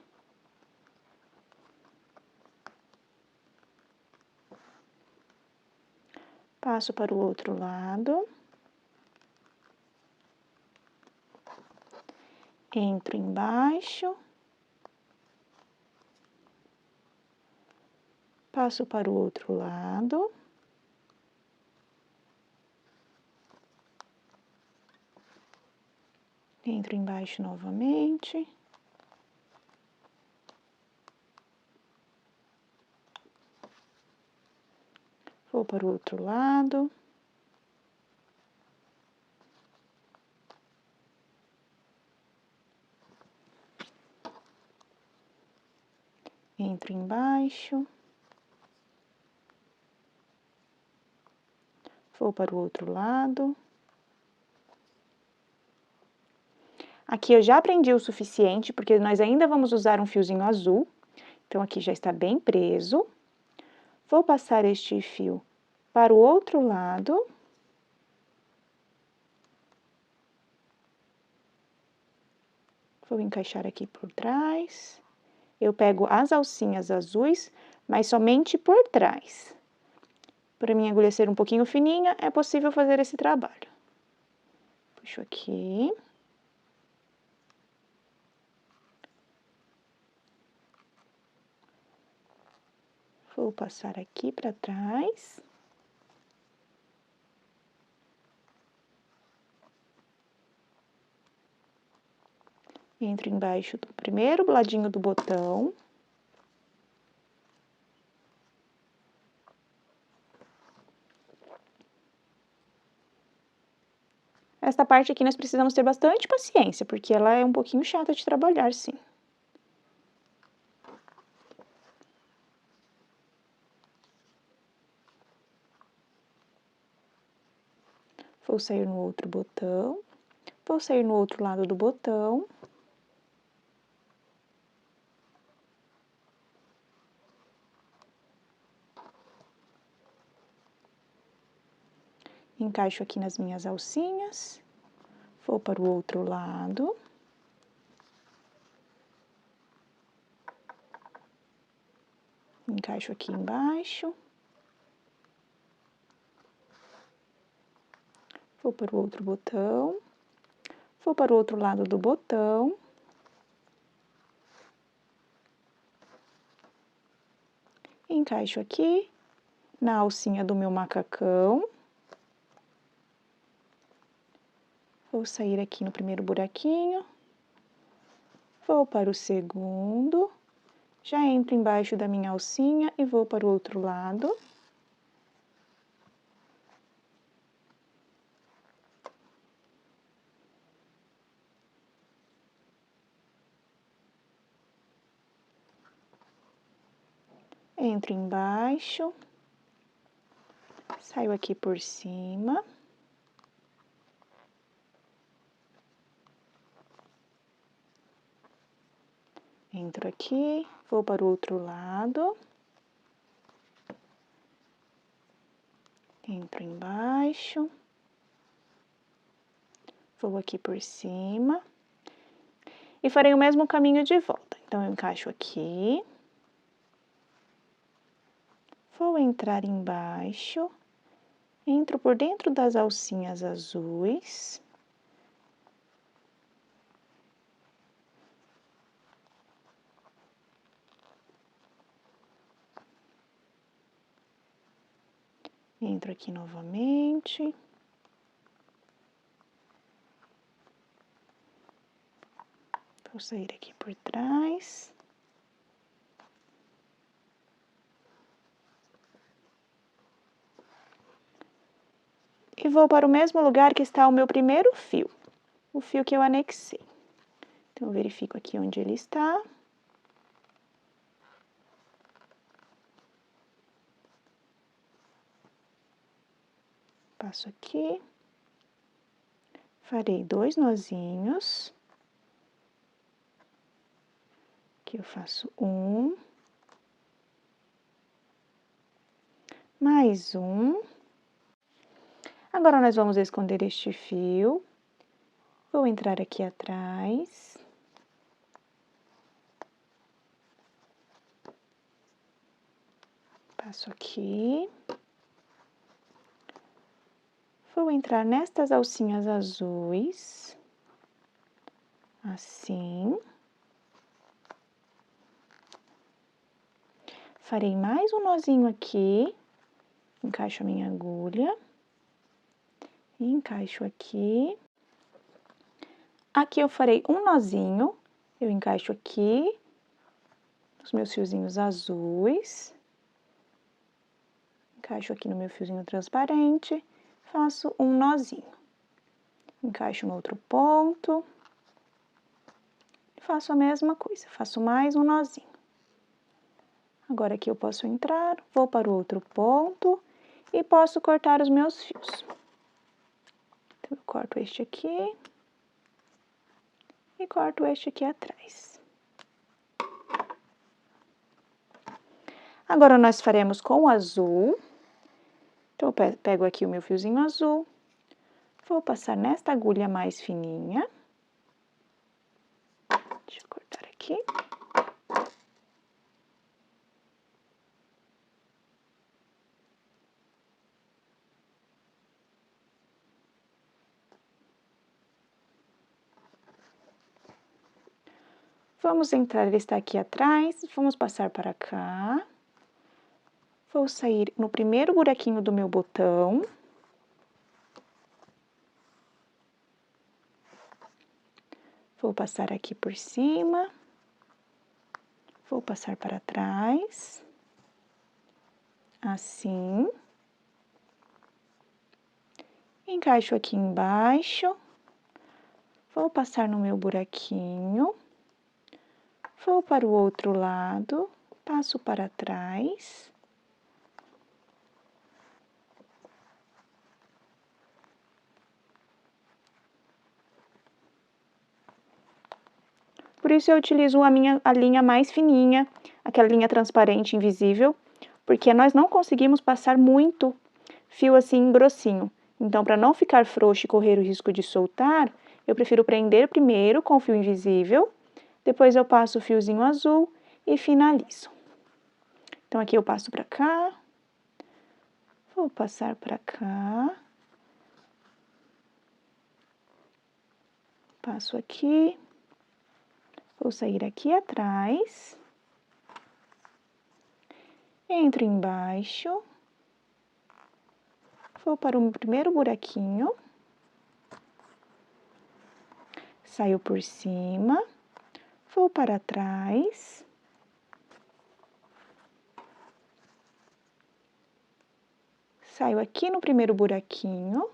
Passo para o outro lado. Entro embaixo. Passo para o outro lado. Entro embaixo novamente. Vou para o outro lado. Entro embaixo. Vou para o outro lado. Aqui eu já prendi o suficiente, porque nós ainda vamos usar um fiozinho azul. Então, aqui já está bem preso. Vou passar este fio para o outro lado. Vou encaixar aqui por trás. Eu pego as alcinhas azuis, mas somente por trás. Para minha agulha ser um pouquinho fininha, é possível fazer esse trabalho. Puxo aqui. Vou passar aqui para trás. Entro embaixo do primeiro ladinho do botão. Esta parte aqui nós precisamos ter bastante paciência, porque ela é um pouquinho chata de trabalhar, sim. Vou sair no outro botão. Vou sair no outro lado do botão. Encaixo aqui nas minhas alcinhas. Vou para o outro lado. Encaixo aqui embaixo. Vou para o outro botão. Vou para o outro lado do botão. Encaixo aqui na alcinha do meu macacão. Vou sair aqui no primeiro buraquinho. Vou para o segundo. Já entro embaixo da minha alcinha e vou para o outro lado. Entro embaixo. Saio aqui por cima. Entro aqui, vou para o outro lado. Entro embaixo. Vou aqui por cima. E farei o mesmo caminho de volta. Então, eu encaixo aqui. Vou entrar embaixo, entro por dentro das alcinhas azuis. Entro aqui novamente. Vou sair aqui por trás. E vou para o mesmo lugar que está o meu primeiro fio, o fio que eu anexei. Então, eu verifico aqui onde ele está. Passo aqui. Farei 2 nozinhos. Aqui eu faço 1. Mais 1. Agora, nós vamos esconder este fio. Vou entrar aqui atrás. Passo aqui. Vou entrar nestas alcinhas azuis. Assim. Farei mais um nozinho aqui. Encaixo a minha agulha. Encaixo aqui. Aqui eu farei um nozinho. Eu encaixo aqui os meus fiozinhos azuis. Encaixo aqui no meu fiozinho transparente. Faço um nozinho. Encaixo no outro ponto. Faço a mesma coisa. Faço mais um nozinho. Agora aqui eu posso entrar, vou para o outro ponto e posso cortar os meus fios. Então, eu corto este aqui e corto este aqui atrás. Agora, nós faremos com o azul. Então, eu pego aqui o meu fiozinho azul, vou passar nesta agulha mais fininha. Deixa eu cortar aqui. Vamos entrar, ele está aqui atrás, vamos passar para cá. Vou sair no primeiro buraquinho do meu botão. Vou passar aqui por cima. Vou passar para trás. Assim. Encaixo aqui embaixo. Vou passar no meu buraquinho. Vou para o outro lado, passo para trás. Por isso eu utilizo a linha mais fininha, aquela linha transparente invisível, porque nós não conseguimos passar muito fio assim grossinho. Então, para não ficar frouxo e correr o risco de soltar, eu prefiro prender primeiro com o fio invisível, depois eu passo o fiozinho azul e finalizo. Então, aqui eu passo para cá, vou passar para cá, passo aqui, vou sair aqui atrás, entro embaixo, vou para o primeiro buraquinho, saio por cima, vou para trás, saio aqui no primeiro buraquinho,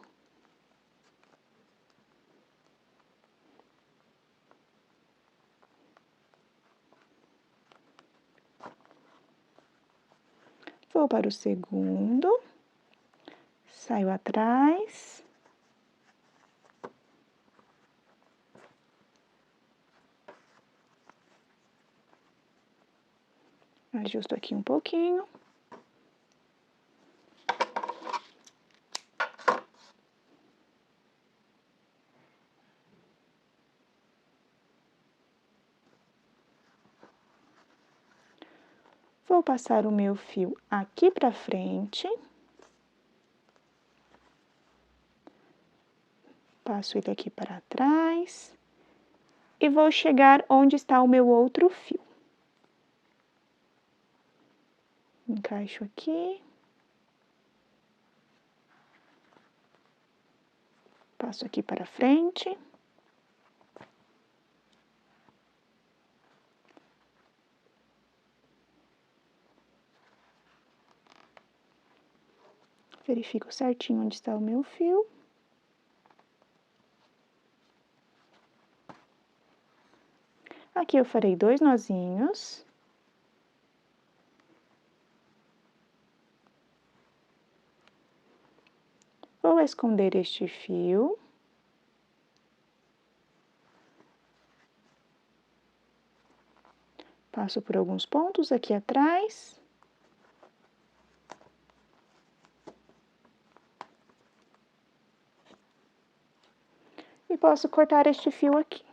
vou para o segundo, saio atrás, ajusto aqui um pouquinho. Vou passar o meu fio aqui para frente. Passo ele aqui para trás. E vou chegar onde está o meu outro fio. Encaixo aqui. Passo aqui para frente. Verifico certinho onde está o meu fio. Aqui eu farei 2 nozinhos. Vou esconder este fio. Passo por alguns pontos aqui atrás. E posso cortar este fio aqui.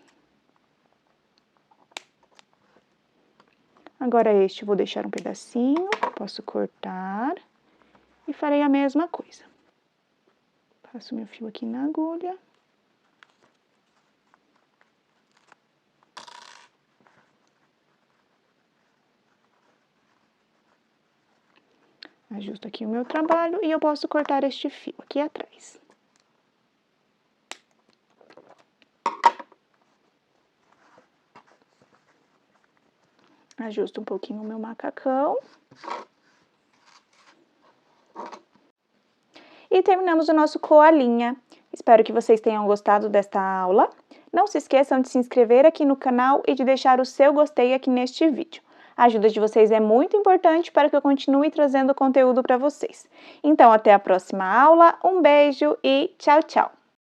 Agora este eu vou deixar um pedacinho, posso cortar e farei a mesma coisa. Passo meu fio aqui na agulha. Ajusto aqui o meu trabalho e eu posso cortar este fio aqui atrás. Ajusto um pouquinho o meu macacão. E terminamos o nosso coalinha. Espero que vocês tenham gostado desta aula. Não se esqueçam de se inscrever aqui no canal e de deixar o seu gostei aqui neste vídeo. A ajuda de vocês é muito importante para que eu continue trazendo conteúdo para vocês. Então, até a próxima aula, um beijo e tchau, tchau!